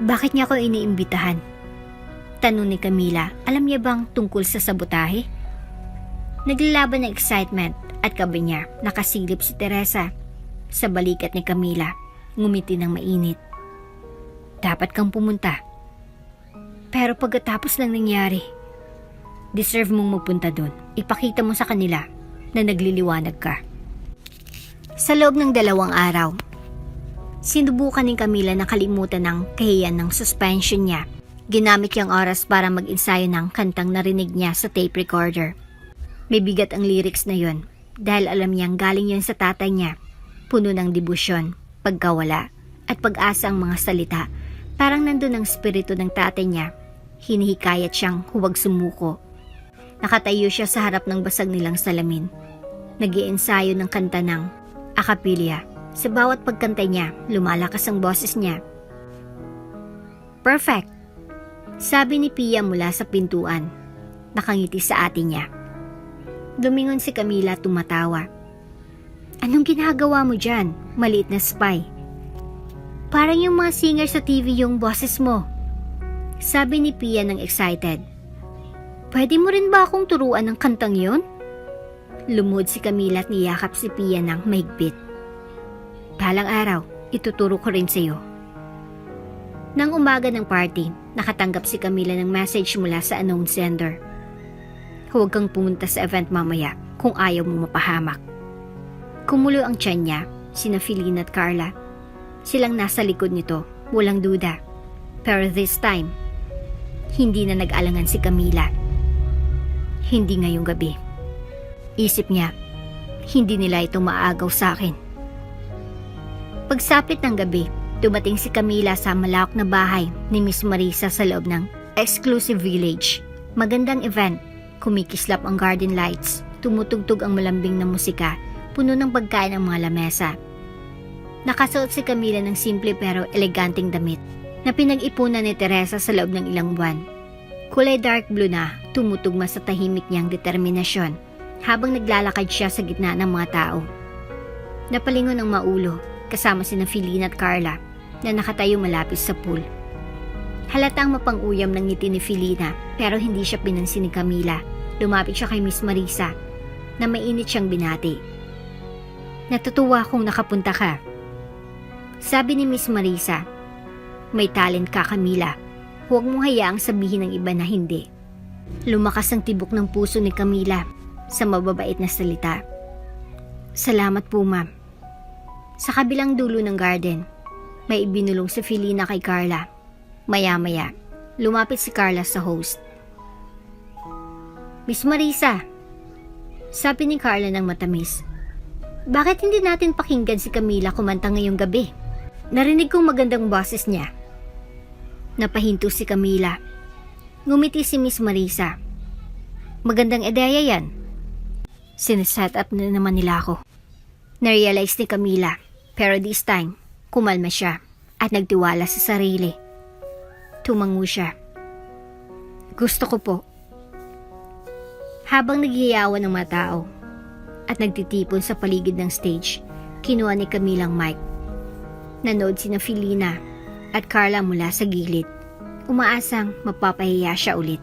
Bakit niya ako iniimbitahan? Tanong ni Camila. Alam niya bang tungkol sa sabotahe? Naglalaban ng excitement at kabi niya nakasilip si Teresa sa balikat ni Camila. Ngumiti ng mainit. Dapat kang pumunta. Pero pagkatapos ng nangyari, deserve mong magpunta doon. Ipakita mo sa kanila na nagliliwanag ka. Sa loob ng 2 araw, sinubukan ni Camila na kalimutan ng kahiyan ng suspension niya. Ginamit niyang oras para mag-ensayo ng kantang narinig niya sa tape recorder. May bigat ang lyrics na yon dahil alam niyang galing yon sa tatay niya. Puno ng debosyon, pagkawala at pag-asa ang mga salita. Parang nandun ang spirito ng tatay niya. Hinihikayat siyang huwag sumuko. Nakatayo siya sa harap ng basag nilang salamin. Nag-iensayo ng kanta ng a cappella. Sa bawat pagkanta niya, lumalakas ang boses niya. Perfect! Sabi ni Pia mula sa pintuan. Nakangiti sa ate niya. Lumingon si Camila, tumatawa. Anong ginagawa mo dyan, maliit na spy? Parang yung mga singer sa TV yung boses mo. Sabi ni Pia ng excited. Pwede mo rin ba akong turuan ng kantang yon? Lumuhod si Camila at niyakap si Pia ng mahigpit. Balang araw, ituturo ko rin sa'yo. Nang umaga ng party, nakatanggap si Camila ng message mula sa unknown sender. Huwag kang pumunta sa event mamaya kung ayaw mo mapahamak. Kumulo ang tiyan niya, sina Philina at Carla. Silang nasa likod nito, walang duda. Pero this time, hindi na nag-alangan si Camila. Hindi ngayong gabi. Isip niya, hindi nila ito maagaw sa akin. Pagsapit ng gabi, dumating si Camila sa malawak na bahay ni Miss Marisa sa loob ng exclusive village. Magandang event, kumikislap ang garden lights, tumutugtog ang malambing na musika, puno ng pagkain ang mga lamesa. Nakasuot si Camila ng simple pero eleganteng damit na pinag-ipunan ni Teresa sa loob ng ilang buwan. Kulay dark blue na, tumutugma sa tahimik niyang determinasyon habang naglalakad siya sa gitna ng mga tao. Napalingon ang maulo kasama sina Philina at Carla na nakatayo malapit sa pool. Halatang mapang-uyam ng ngiti ni Philina pero hindi siya pinansin ni Camila. Lumapit siya kay Miss Marisa na mainit siyang binati. Natutuwa akong nakapunta ka. Sabi ni Miss Marisa, may talent ka Camila. Huwag mong hayaang sabihin ng iba na hindi. Lumakas ang tibok ng puso ni Camila sa mababait na salita. Salamat po ma'am. Sa kabilang dulo ng garden, may ibinulong si Philina kay Carla. Maya-maya, lumapit si Carla sa host. Miss Marisa, sabi ni Carla ng matamis, bakit hindi natin pakinggan si Camila kumanta ngayong gabi? Narinig kong magandang boses niya. Napahinto si Camila. Ngumiti si Miss Marisa. Magandang ideya yan. Sineset up na naman nila ako. Narealize ni Camila, pero this time, kumalma siya at nagtiwala sa sarili. Tumango siya. Gusto ko po. Habang naghihiyawan ng mga tao at nagtitipon sa paligid ng stage, kinuha ni Camila ang mic. Nanood sina Philina at Carla mula sa gilid. Umaasang mapapahiya siya ulit.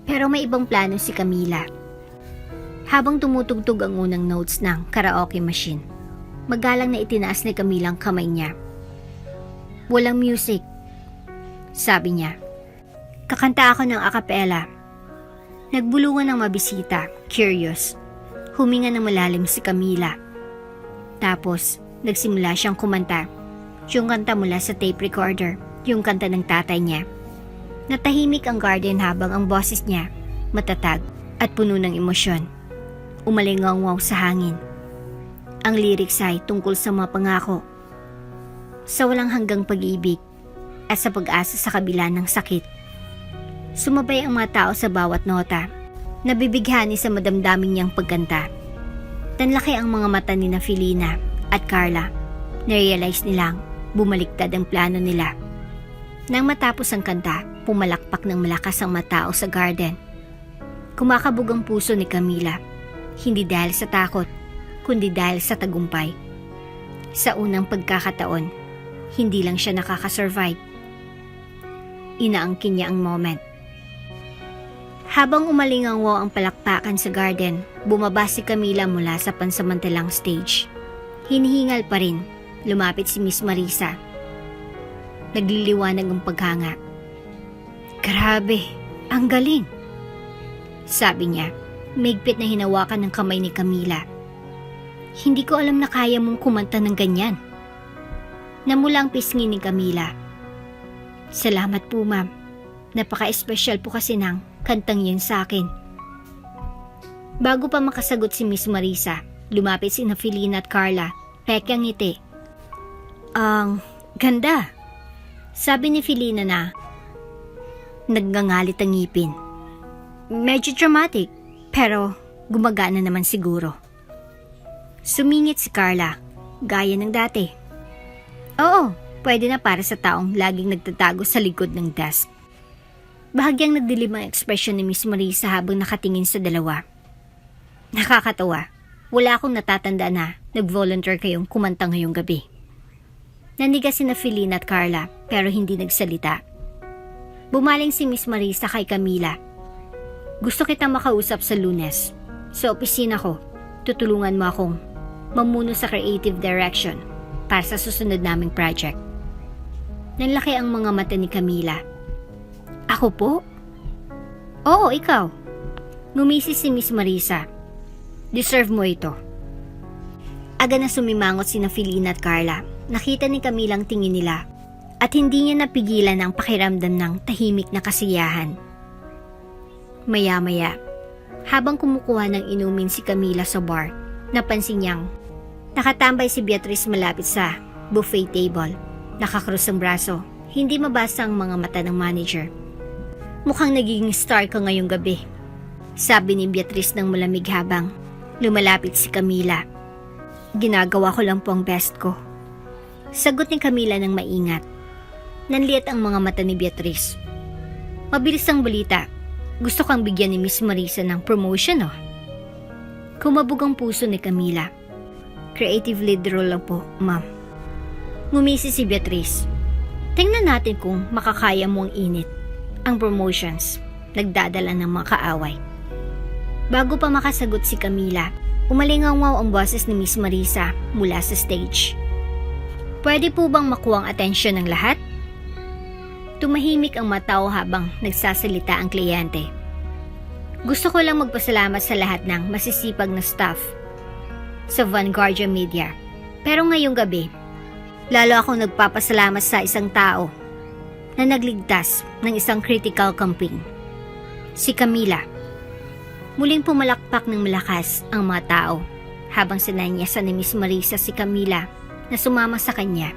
Pero may ibang plano si Camila. Habang tumutugtog ang unang notes ng karaoke machine, magalang na itinaas ni Camila ang kamay niya. Walang music, sabi niya. Kakanta ako ng a cappella. Nagbulungan ng mabisita, curious. Huminga ng malalim si Camila. Tapos, nagsimula siyang kumanta. Yung kanta mula sa tape recorder, yung kanta ng tatay niya. Natahimik ang garden habang ang boses niya, matatag at puno ng emosyon. Umalingaw sa hangin. Ang lyrics ay tungkol sa mga pangako, sa walang hanggang pag-ibig at sa pag-asa sa kabila ng sakit. Sumabay ang mga tao sa bawat nota, nabibighani sa madamdamin niyang pagkanta. Tanlaki ang mga mata ni na Felina at Carla. Na-realize nilang bumaliktad ang plano nila. Nang matapos ang kanta, pumalakpak ng malakas ang mga tao sa garden. Kumakabog ang puso ni Camila, hindi dahil sa takot, kundi dahil sa tagumpay. Sa unang pagkakataon, hindi lang siya nakakasurvive. Inaangkin niya ang moment. Habang umalingaw ang palakpakan sa garden, bumaba si Camila mula sa pansamantalang stage. Hinihingal pa rin, lumapit si Miss Marisa. Nagliliwanag ang paghanga. Grabe, ang galing! Sabi niya, mahigpit na hinawakan ng kamay ni Camila. Hindi ko alam na kaya mong kumanta ng ganyan. Namula ang pisngi ni Camila. Salamat po, ma'am. Napaka-espesyal po kasi ng kantang yun sa akin. Bago pa makasagot si Miss Marisa, lumapit si Felina at Carla, pekyang ngiti. Ang ganda, sabi ni Felina na nagngangalit ang ngipin. Medyo dramatic, pero gumagana naman siguro. Sumingit si Carla, gaya ng dati. Oo, pwede na para sa taong laging nagtatago sa likod ng desk. Bahagyang nagdilim ang ekspresyon ni Miss Marisa habang nakatingin sa dalawa. Nakakatawa, wala akong natatanda na nag-volunteer kayong kumanta ngayong gabi. Nanigas si Felina at Carla pero hindi nagsalita. Bumaling si Miss Marisa kay Camila. Gusto kitang makausap sa Lunes. Sa opisina ko, tutulungan mo akong mamuno sa creative direction para sa susunod naming project. Nanlaki ang mga mata ni Camila. Ako po? Oo, ikaw. Ngumisi si Miss Marisa. Deserve mo ito. Aga na sumimangot si Felina at Carla. Nakita ni Camila ang tingin nila at hindi niya napigilan ang pakiramdam ng tahimik na kasiyahan. Maya-maya, habang kumukuha ng inumin si Camila sa bar, napansin niyang nakatambay si Beatrice malapit sa buffet table. Nakakrus ang braso, hindi mabasa ang mga mata ng manager. Mukhang nagiging star ka ngayong gabi, sabi ni Beatrice ng malamig habang lumalapit si Camila. Ginagawa ko lang po ang best ko, sagot ni Camila ng maingat. Nanliit ang mga mata ni Beatrice. Mabilis ang balita, gusto kang bigyan ni Miss Marisa ng promotion, oh. Kumabog ang puso ni Camila. Creative lead role lang po, ma'am. Ngumisi si Beatrice. Tingnan natin kung makakaya mo ang init. Ang promotions, nagdadala ng mga kaaway. Bago pa makasagot si Camila, umalingaw ang boses ni Miss Marisa mula sa stage. Pwede po bang makuha ang atensyon ng lahat? Tumahimik ang mga tao habang nagsasalita ang kliyente. Gusto ko lang magpasalamat sa lahat ng masisipag na staff sa Vanguardia Media. Pero ngayong gabi, lalo akong nagpapasalamat sa isang tao na nagligtas ng isang critical campaign. Si Camila. Muling pumalakpak ng malakas ang mga tao habang sinanyasan ni Miss Marisa si Camila na sumama sa kanya.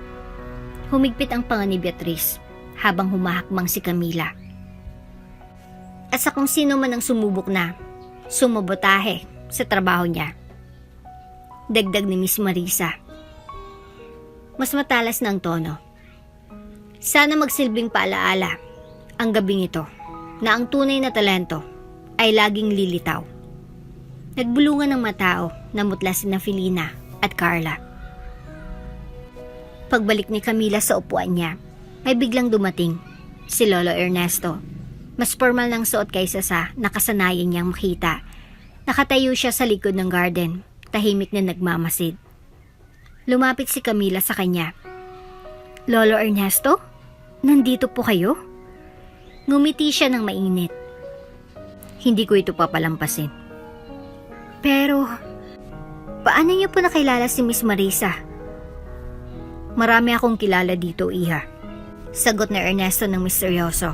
Humigpit ang panga ni Beatrice habang humahakbang si Camila. At sa kung sino man ang sumubok na sumabotahe sa trabaho niya. Dagdag ni Miss Marisa. Mas matalas na ang tono. Sana magsilbing paalaala ang gabing ito na ang tunay na talento ay laging lilitaw. Nagbulungan ng mga tao na mutla si Felina at Carla. Pagbalik ni Camila sa upuan niya, ay biglang dumating si Lolo Ernesto. Mas formal ng suot kaysa sa nakasanayan niyang makita. Nakatayo siya sa likod ng garden, tahimik na nagmamasid. Lumapit si Camila sa kanya. Lolo Ernesto? Nandito po kayo? Ngumiti siya ng mainit. Hindi ko ito papalampasin. Pero, paano niyo po nakilala si Miss Marisa? Marami akong kilala dito, Iha. Sagot na Ernesto ng misteryoso.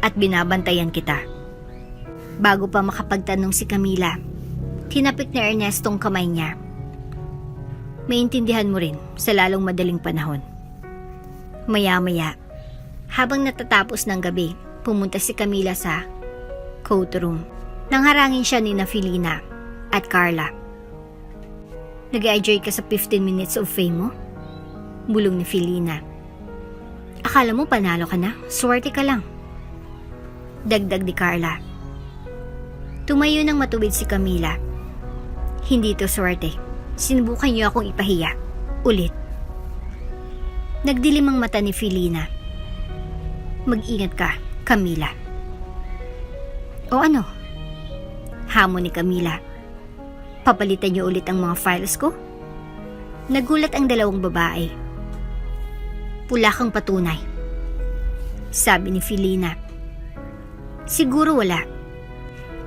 At binabantayan kita. Bago pa makapagtanong si Camila, tinapik ni Ernesto ang kamay niya. Maintindihan mo rin sa lalong madaling panahon. Maya-maya, habang natatapos ng gabi, pumunta si Camila sa coat room. Nangharangin siya ni Felina at Carla. Nag-enjoy ka sa 15 minutes of fame mo? Bulong ni Felina. Akala mo panalo ka na? Swerte ka lang. Dagdag ni Carla. Tumayo ng matuwid si Camila. Hindi to swerte. Sinubukan niyo akong ipahiya. Ulit. Nagdilim ang mata ni Felina. Mag-ingat ka, Camila. O ano? Hamon ni Camila. Papalitan niyo ulit ang mga files ko? Nagulat ang dalawang babae. Wala kang patunay. Sabi ni Felina. Siguro wala.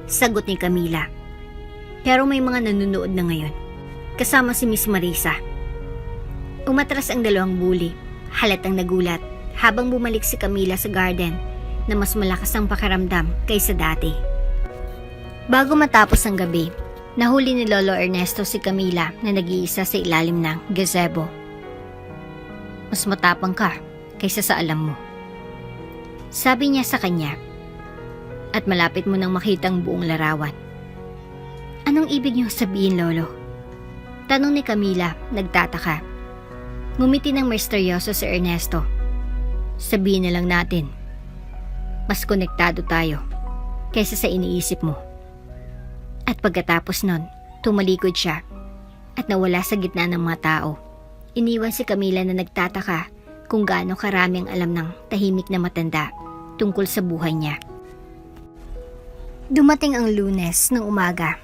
Sagot ni Camila. Pero may mga nanonood na ngayon. Kasama si Miss Marisa. Umatras ang dalawang bully. Halatang nagulat habang bumalik si Camila sa garden na mas malakas ang pakiramdam kaysa dati. Bago matapos ang gabi, nahuli ni Lolo Ernesto si Camila na nag-iisa sa ilalim ng gazebo. Mas matapang ka kaysa sa alam mo. Sabi niya sa kanya. At malapit mo nang makita ang buong larawan. Anong ibig niyo sabihin, Lolo? Tanong ni Camila, nagtataka. Ngumiti ng misteryoso si Ernesto. Sabihin na lang natin, mas konektado tayo kaysa sa iniisip mo. At pagkatapos nun, tumalikod siya at nawala sa gitna ng mga tao. Iniwan si Camila na nagtataka kung gaano karami ang alam ng tahimik na matanda tungkol sa buhay niya. Dumating ang Lunes ng umaga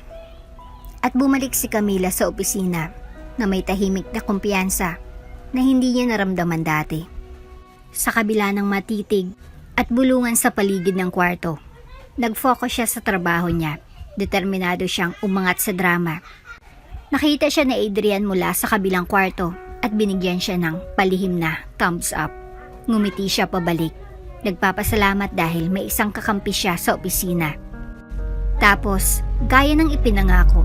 at bumalik si Camila sa opisina na may tahimik na kumpiyansa na hindi niya naramdaman dati. Sa kabila ng matitig at bulungan sa paligid ng kwarto, nag-focus siya sa trabaho niya. Determinado siyang umangat sa drama. Nakita siya ni Adrian mula sa kabilang kwarto at binigyan siya ng palihim na thumbs up. Ngumiti siya pabalik. Nagpapasalamat dahil may isang kakampi siya sa opisina. Tapos, gaya ng ipinangako,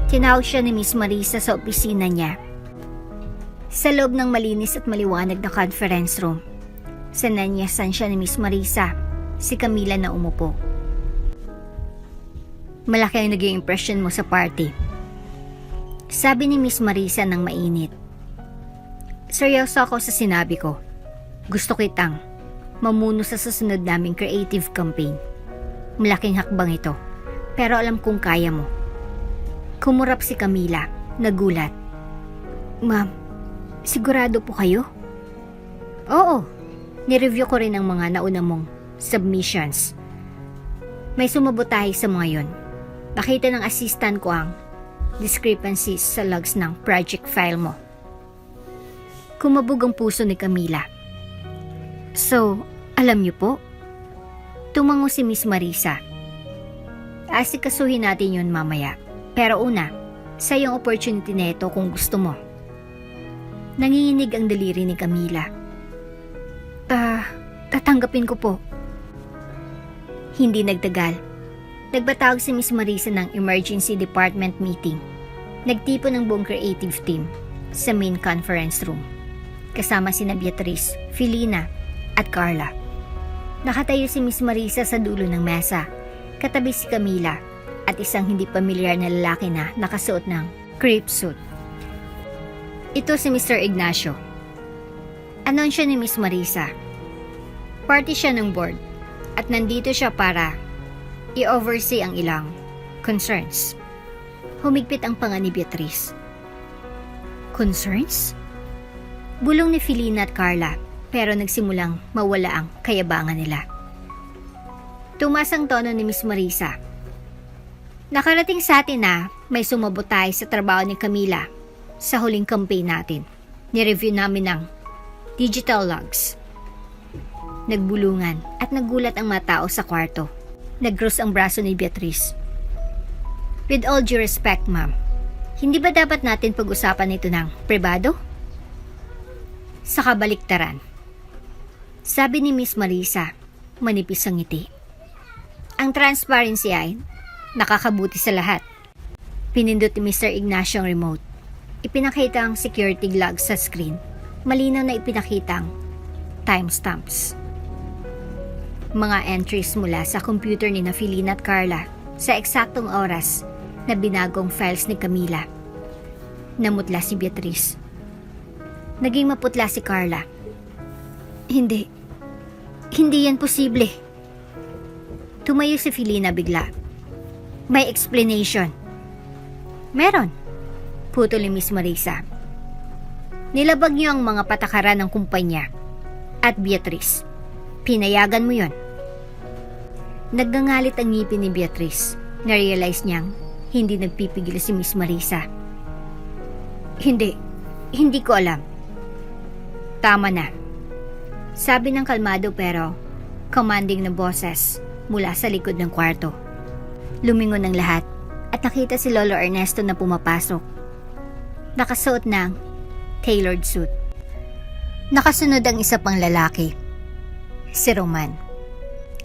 tinawag siya ni Miss Marisa sa opisina niya. Sa loob ng malinis at maliwanag na conference room, sananyasan siya ni Miss Marisa, si Camila na umupo. Malaki ang naging impression mo sa party. Sabi ni Miss Marisa ng mainit. Seryoso ako sa sinabi ko. Gusto kitang mamuno sa susunod naming creative campaign. Malaking hakbang ito, pero alam kong kaya mo. Kumurap si Camila, nagulat. Ma'am, sigurado po kayo? Oo, nireview ko rin ang mga nauna mong submissions. May sumabotahe sa mga yon. Nakita ng assistant ko ang discrepancies sa logs ng project file mo. Kumabog ang puso ni Camila. So, alam niyo po? Tumango si Miss Marisa. Asikasuhin natin yun mamaya. Pero una, sa iyong opportunity neto kung gusto mo. Nanginginig ang daliri ni Camila. Tatanggapin ko po. Hindi nagtagal. Nagbatawag si Miss Marisa ng emergency department meeting. Nagtipon ng buong creative team sa main conference room. Kasama sina Beatrice, Felina, at Carla. Nakatayo si Miss Marisa sa dulo ng mesa. Katabi si Camila at isang hindi pamilyar na lalaki na nakasuot ng crepe suit. Ito si Mr. Ignacio. Anunsyo ni Miss Marisa. Party siya ng board at nandito siya para i-oversee ang ilang concerns. Humigpit ang panga ni Beatrice. Concerns? Bulong ni Felina at Carla pero nagsimulang mawala ang kayabangan nila. Tumas ang tono ni Miss Marisa. Nakarating sa atin na may sumabotay sa trabaho ni Camila sa huling campaign natin. Nireview namin ng digital logs. Nagbulungan at nagulat ang mga tao sa kwarto. Nag-cross ang braso ni Beatrice. With all due respect, ma'am, hindi ba dapat natin pag-usapan ito ng pribado? Sa kabaliktaran, sabi ni Miss Marisa, manipis ang ngiti. Ang transparency ay nakakabuti sa lahat. Pinindot ni Mr. Ignacio ang remote. Ipinakita ang security log sa screen. Malinaw na ipinakita ang timestamps. Mga entries mula sa computer ni Filina at Carla sa eksaktong oras na binagong files ni Camila. Namutla si Beatrice. Naging maputla si Carla. Hindi yan posible. Tumayo si Filina bigla. May explanation. Meron. Putol ni Miss Marisa. Nilabag niyo ang mga patakaran ng kumpanya. At Beatrice, pinayagan mo yon. Naggangalit ang ngipin ni Beatrice. Na-realize niyang hindi nagpipigil si Miss Marisa. Hindi ko alam. Tama na. Sabi ng kalmado pero commanding na boses mula sa likod ng kwarto. Lumingon ang lahat at nakita si Lolo Ernesto na pumapasok. Nakasuot ng tailored suit. Nakasunod ang isa pang lalaki. Si Roman.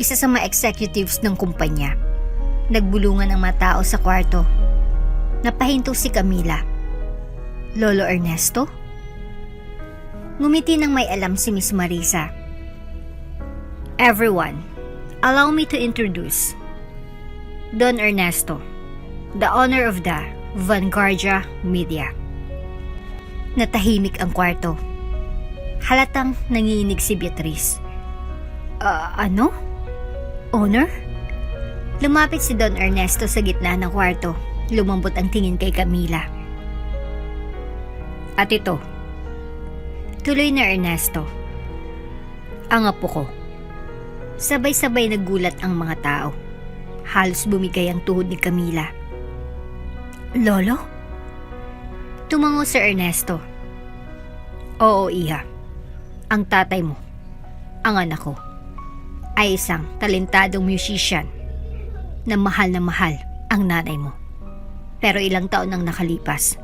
Isa sa mga executives ng kumpanya. Nagbulungan ang mga tao sa kwarto. Napahinto si Camila. Lolo Ernesto? Ngumiti nang may alam si Miss Marisa. Everyone, allow me to introduce Don Ernesto, the owner of the Vanguardia Media. Natahimik ang kwarto. Halatang nanginginig si Beatrice. Ano? Owner? Lumapit si Don Ernesto sa gitna ng kwarto. Lumambot ang tingin kay Camila. At ito, tuloy na Ernesto, ang apo ko. Sabay-sabay nagulat ang mga tao. Halos bumigay ang tuhod ni Camila. Lolo? Tumango si Ernesto. Oo, Iha. Ang tatay mo, ang anak ko, ay isang talentadong musician na mahal ang nanay mo. Pero ilang taon nang nakalipas,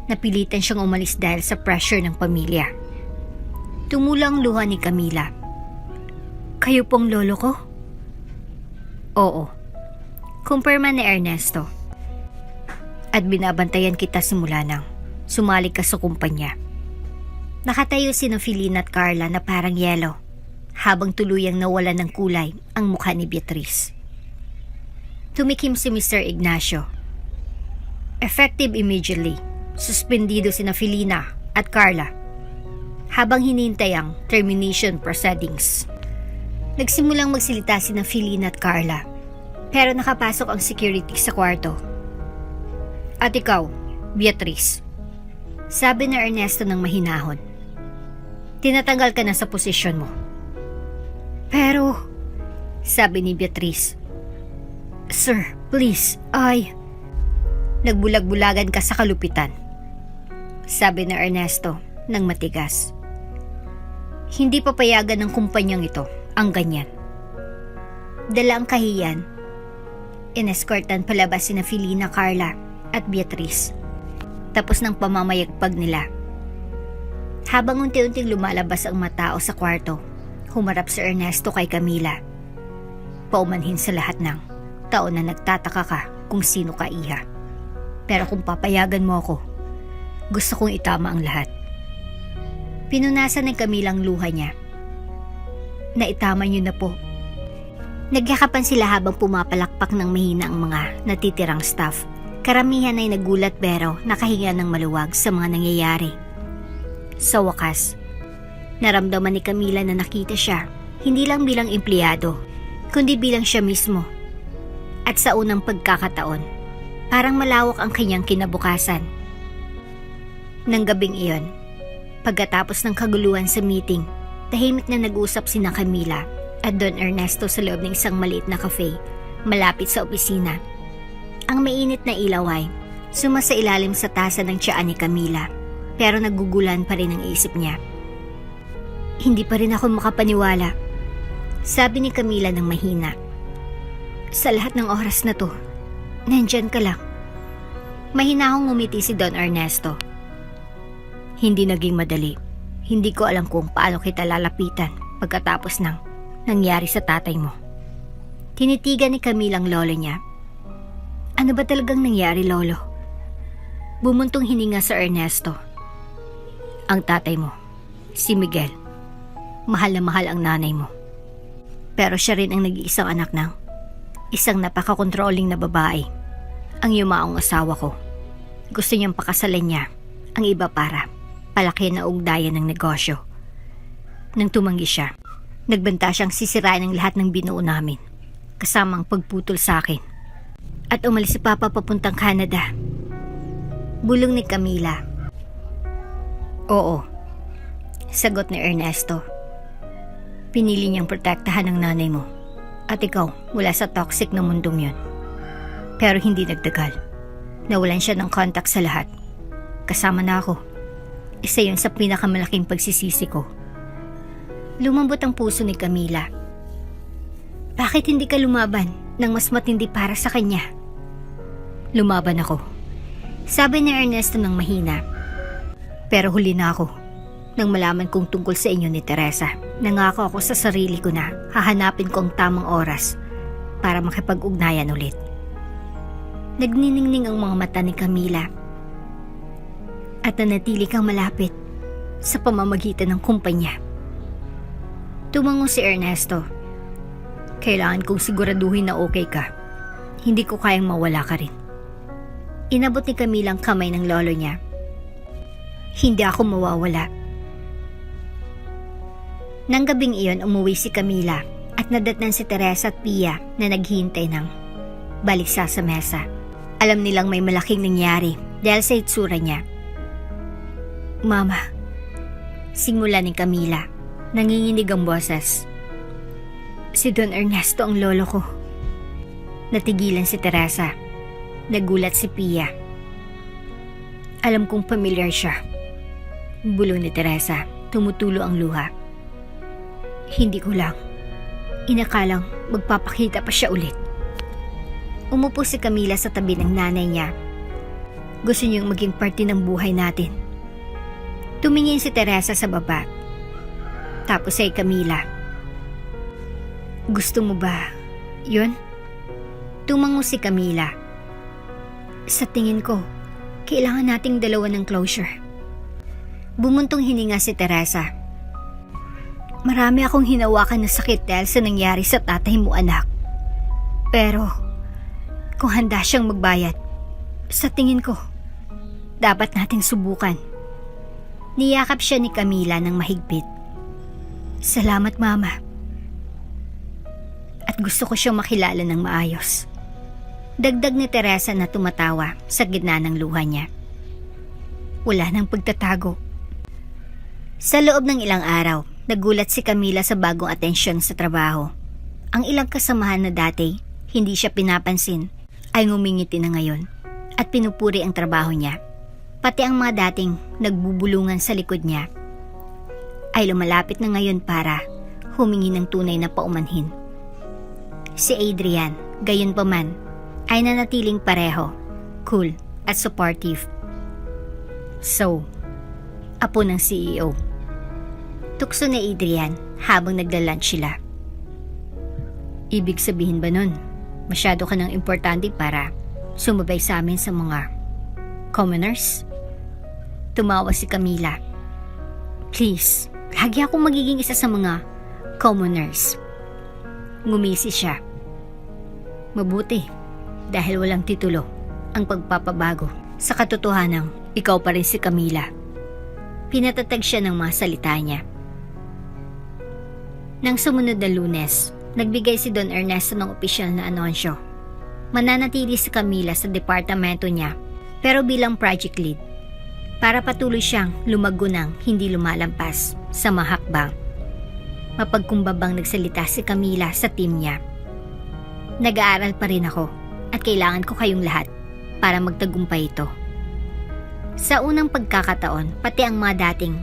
napilitan siyang umalis dahil sa pressure ng pamilya. Tumulang luha ni Camila. Kayo pong lolo ko? Oo. Kumpirma ni Ernesto. At binabantayan kita simula nang sumali ka sa kumpanya. Nakatayo si Filina at Carla na parang yelo, habang tuluyang nawalan ng kulay ang mukha ni Beatrice. Tumikim si Mr. Ignacio. Effective immediately, suspendido si Filina at Carla habang hinintay ang termination proceedings. Nagsimulang magsilita si Filina at Carla, pero nakapasok ang security sa kwarto. At ikaw, Beatrice, sabi na Ernesto ng mahinahon, tinatanggal ka na sa posisyon mo. Pero, sabi ni Beatrice, Sir, please, nagbulag-bulagan ka sa kalupitan, sabi na Ernesto ng matigas. Hindi papayagan ng kumpanyang ito ang ganyan. Dala ang kahiyan, inescortan palabas si Filina, Carla at Beatrice. Tapos ng pamamayagpag nila. Habang unti-unting lumalabas ang mga tao sa kwarto, humarap si Ernesto kay Camila. Paumanhin sa lahat ng taon na nagtataka ka kung sino ka, Iha. Pero kung papayagan mo ako, gusto kong itama ang lahat. Pinunasan ng Camilang luha niya. Naitama niyo na po. Nagyakapan sila habang pumapalakpak ng mahina ang mga natitirang staff. Karamihan ay nagulat pero nakahinga ng maluwag sa mga nangyayari. Sa wakas, naramdaman ni Camila na nakita siya, hindi lang bilang empleyado, kundi bilang siya mismo. At sa unang pagkakataon, parang malawak ang kanyang kinabukasan. Nang gabing iyon, pagkatapos ng kaguluhan sa meeting, tahimik na nag-usap sina Camila at Don Ernesto sa loob ng isang maliit na cafe malapit sa opisina. Ang mainit na ilaw ay sumasailalim sa tasa ng tiyaan ni Camila, pero nagugulan pa rin ang isip niya. Hindi pa rin ako makapaniwala, sabi ni Camila ng mahina. Sa lahat ng oras na to, nandyan ka lang. Mahinahong ngumiti si Don Ernesto. Hindi naging madali. Hindi ko alam kung paano kita lalapitan pagkatapos ng nangyari sa tatay mo. Tinitigan ni Camila ang lolo niya. Ano ba talagang nangyari, lolo? Bumuntong hininga sa Ernesto. Ang tatay mo, si Miguel. Mahal na mahal ang nanay mo. Pero siya rin ang nag-iisang anak ng isang napaka-controlling na babae. Ang yumaong asawa ko. Gusto niyang pakasalan niya ang iba para palaki na ugnayan ng negosyo. Nang tumanggi siya, nagbanta siyang sisirain ang lahat ng binuo namin, kasamang pagputol sa akin. At umalis si Papa papuntang Canada. Bulong ni Camila. Oo, sagot ni Ernesto. Pinili niyang protektahan ang nanay mo at ikaw mula sa toxic na mundong yun. Pero hindi nagtagal. Nawalan siya ng contact sa lahat. Kasama na ako. Isa yun sa pinakamalaking pagsisisi ko. Lumambot ang puso ni Camila. Bakit hindi ka lumaban ng mas matindi para sa kanya? Lumaban ako, sabi ni Ernesto ng mahina. Pero huli na ako nang malaman kong tungkol sa inyo ni Teresa. Nangako ako sa sarili ko na hahanapin ko ang tamang oras para makipag-ugnayan ulit. Nagniningning ang mga mata ni Camila at nanatili kang malapit sa pamamagitan ng kumpanya. Tumango si Ernesto. Kailangan kong siguraduhin na okay ka. Hindi ko kayang mawala ka rin. Inabot ni Camila ang kamay ng lolo niya. Hindi ako mawawala. Nang gabing iyon, umuwi si Camila at nadatnan si Teresa at Pia na naghihintay ng balisa sa mesa. Alam nilang may malaking nangyari dahil sa itsura niya. Mama, simula ni Camila, nanginginig ang boses. Si Don Ernesto ang lolo ko. Natigilan si Teresa. Nagulat si Pia. Alam kong pamilyar siya. Bulong ni Teresa, tumutulo ang luha. Hindi ko lang. Inakalang magpapakita pa siya ulit. Umupo si Camila sa tabi ng nanay niya. Gusto niyang maging parte ng buhay natin. Tumingin si Teresa sa baba. Tapos ay Camila. Gusto mo ba yun? Tumango si Camila. Sa tingin ko, kailangan nating dalawa ng closure. Bumuntong hininga si Teresa. Marami akong hinawakan na sakit dahil sa nangyari sa tatay mo, anak. Pero, kung handa siyang magbayad, sa tingin ko, dapat nating subukan. Niyakap siya ni Camila ng mahigpit. Salamat, Mama. At gusto ko siyang makilala ng maayos. Dagdag ni Teresa na tumatawa sa gitna ng luha niya. Wala nang pagtatago. Sa loob ng ilang araw, nagulat si Camila sa bagong atensyon sa trabaho. Ang ilang kasamahan na dati, hindi siya pinapansin, ay ngumingiti na ngayon at pinupuri ang trabaho niya. Pati ang mga dating nagbubulungan sa likod niya ay lumalapit na ngayon para humingi ng tunay na paumanhin. Si Adrian, gayunpaman, ay nanatiling pareho, cool at supportive. So, apo ng CEO. Tukso ni Adrian habang nagla-lunch sila. Ibig sabihin ba nun, masyado ka ng importante para sumabay sa amin sa mga commoners? Tumawa si Camila. Please, lagi akong magiging isa sa mga commoners. Ngumisi siya. Mabuti. Dahil walang titulo ang pagpapabago sa katotohanang ikaw pa rin si Camila. Pinatatag siya ng mga salita niya. Nang sumunod na Lunes, nagbigay si Don Ernesto ng opisyal na anunsyo. Mananatili si Camila sa departamento niya pero bilang project lead para patuloy siyang lumago ng hindi lumalampas sa mahakbang. Mapagkumbabang nagsalita si Camila sa team niya. Nag-aaral pa rin ako at kailangan ko kayong lahat para magtagumpay ito. Sa unang pagkakataon, pati ang mga dating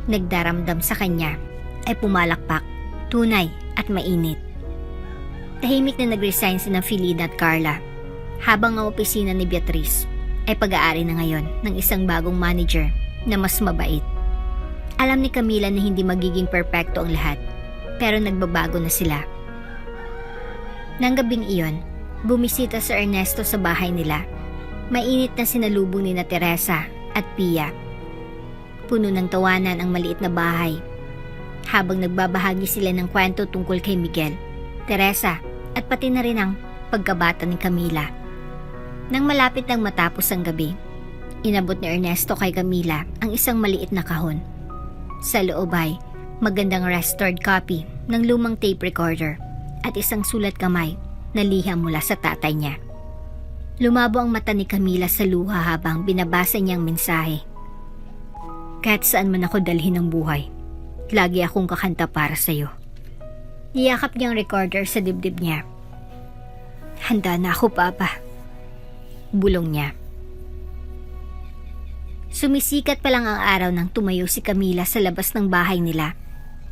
nagdaramdam sa kanya ay pumalakpak, tunay at mainit. Tahimik na nag-resign sina Felina at Carla, habang ang opisina ni Beatrice ay pag-aari na ngayon ng isang bagong manager na mas mabait. Alam ni Camila na hindi magiging perpekto ang lahat, pero nagbabago na sila. Nang gabing iyon, bumisita si Ernesto sa bahay nila. Mainit na sinalubong ni na Teresa at Pia. Puno ng tawanan ang maliit na bahay. Habang nagbabahagi sila ng kwento tungkol kay Miguel, Teresa at pati na rin ang pagkabata ni Camila. Nang malapit nang matapos ang gabi, inabot ni Ernesto kay Camila ang isang maliit na kahon. Sa loob ay magandang restored copy ng lumang tape recorder at isang sulat kamay na liham mula sa tatay niya. Lumabo ang mata ni Camila sa luha habang binabasa niyang mensahe. Kahit saan man ako dalhin ng buhay, lagi akong kakanta para sa'yo. Niyakap niyang recorder sa dibdib niya. Handa na ako, Papa. Bulong niya. Sumisikat pa lang ang araw nang tumayo si Camila sa labas ng bahay nila.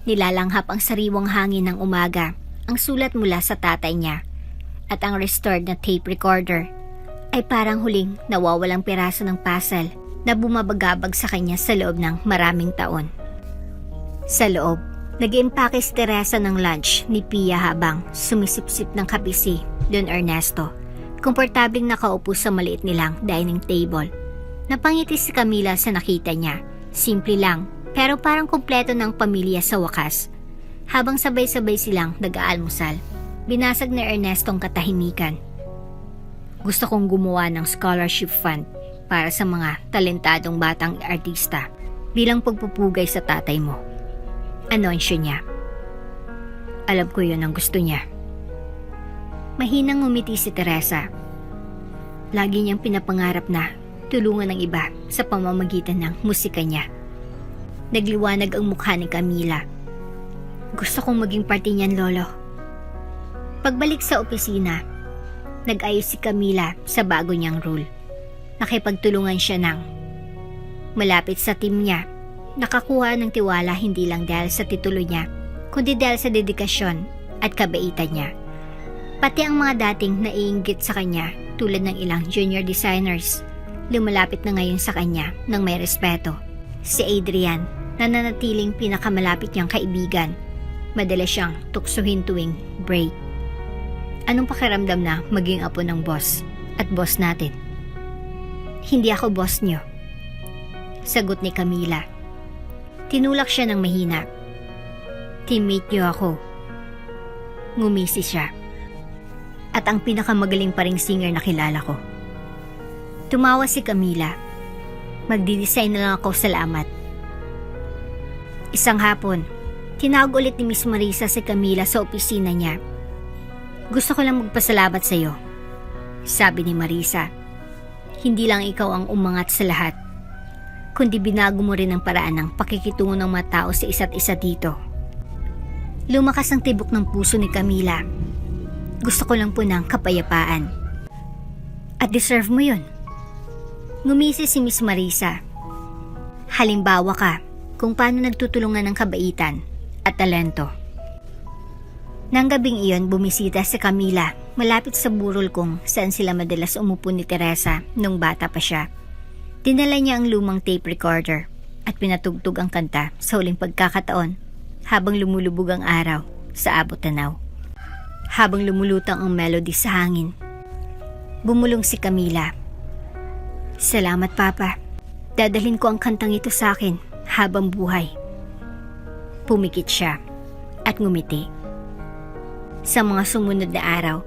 Nilalanghap ang sariwang hangin ng umaga, ang sulat mula sa tatay niya, at ang restored na tape recorder ay parang huling nawawalang piraso ng puzzle na bumabagabag sa kanya sa loob ng maraming taon. Sa loob, nag-iimpake si Teresa ng lunch ni Pia habang sumisipsip ng kape si Don Ernesto. Komportabling nakaupo sa maliit nilang dining table. Napangiti si Camila sa nakita niya. Simple lang, pero parang kumpleto ng pamilya sa wakas. Habang sabay-sabay silang nag-aalmusal, binasag ni Ernesto ang katahimikan. Gusto kong gumawa ng scholarship fund para sa mga talentadong batang artista bilang pagpupugay sa tatay mo. Anunsyo niya. Alam ko yun ang gusto niya. Mahinang ngumiti si Teresa. Lagi niyang pinapangarap na tulungan ng iba sa pamamagitan ng musika niya. Nagliwanag ang mukha ni Camila. Gusto kong maging parte niyan, Lolo. Pagbalik sa opisina, nag-ayos si Camila sa bago niyang role. Nakipagtulungan siya ng malapit sa team niya. Nakakuha ng tiwala hindi lang dahil sa titulo niya, kundi dahil sa dedikasyon at kabaitan niya. Pati ang mga dating naiinggit sa kanya tulad ng ilang junior designers, lumalapit na ngayon sa kanya ng may respeto. Si Adrian, na nanatiling pinakamalapit niyang kaibigan, madalas siyang tuksuhin tuwing break. Anong pakiramdam na maging apo ng boss at boss natin? Hindi ako boss niyo, sagot ni Camila. Tinulak siya ng mahina. Teammate niyo ako. Ngumisi siya. At ang pinakamagaling pa ring singer na kilala ko. Tumawa si Camila. Magdi-design na lang ako, salamat. Isang hapon, tinawag ulit ni Miss Marisa si Camila sa opisina niya. Gusto ko lang magpasalamat sa iyo, sabi ni Marisa. Hindi lang ikaw ang umangat sa lahat, kundi binago mo rin ang paraan ng pakikitungo ng mga tao sa isa't isa dito. Lumakas ang tibok ng puso ni Camila. Gusto ko lang po ng kapayapaan. At deserve mo yun. Ngumisi si Miss Marisa. Halimbawa ka kung paano nagtutulungan ng kabaitan at talento. Nang gabing iyon, bumisita si Camila malapit sa burol kung saan sila madalas umupo ni Teresa nung bata pa siya. Dinala niya ang lumang tape recorder at pinatugtog ang kanta sa huling pagkakataon habang lumulubog ang araw sa abot tanaw. Habang lumulutang ang melody sa hangin, bumulong si Camila. Salamat, Papa. Dadalhin ko ang kantang ito sa akin habang buhay. Pumikit siya at ngumiti. Sa mga sumunod na araw,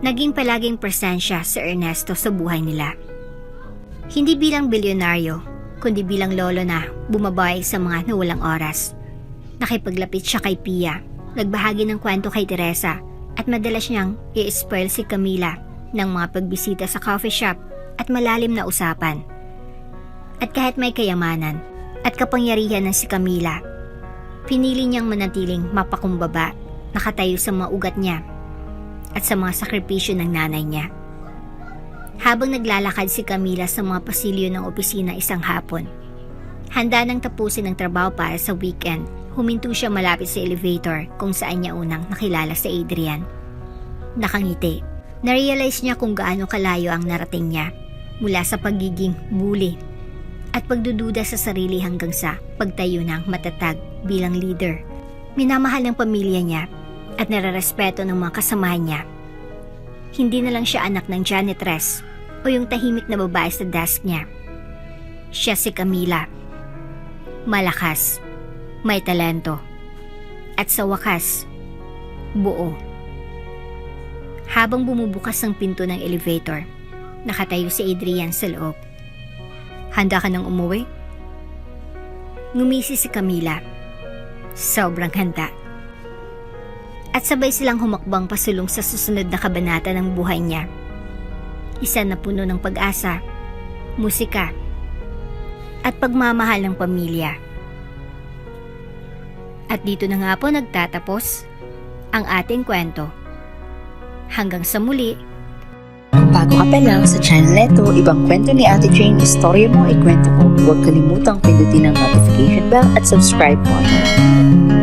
naging palaging presensya si Ernesto sa buhay nila. Hindi bilang bilyonaryo, kundi bilang lolo na bumabay sa mga nawalang oras. Nakipaglapit siya kay Pia, nagbahagi ng kwento kay Teresa, at madalas niyang i-spoil si Camila ng mga pagbisita sa coffee shop at malalim na usapan. At kahit may kayamanan at kapangyarihan ng si Camila, Pinili niyang manatiling mapakumbaba, nakatayo sa mga ugat niya at sa mga sakripisyo ng nanay niya. Habang naglalakad si Camila sa mga pasilyo ng opisina isang hapon, handa nang tapusin ang trabaho para sa weekend, huminto siya malapit sa elevator kung saan niya unang nakilala si Adrian. Nakangiti. Narealize niya kung gaano kalayo ang narating niya mula sa pagiging bully at pagdududa sa sarili hanggang sa pagtayo ng matatag bilang leader. Minamahal ng pamilya niya at nararespeto ng mga kasamahan niya. Hindi na lang siya anak ng janitress o yung tahimik na babae sa desk niya. Siya si Camila. Malakas, may talento, at sa wakas, buo. Habang bumubukas ang pinto ng elevator, nakatayo si Adrian sa loob. Handa ka nang umuwi? Ngumisi si Camila. Sobrang handa. At sabay silang humakbang pasulong sa susunod na kabanata ng buhay niya. Isa na puno ng pag-asa, musika, at pagmamahal ng pamilya. At dito na nga po nagtatapos ang ating kwento. Hanggang sa muli. Bago ka pa lang sa channel neto, ibang kwento ni Ate Jane, istorya mo, ikwento ko. Huwag kalimutang pindutin ang notification bell at subscribe button.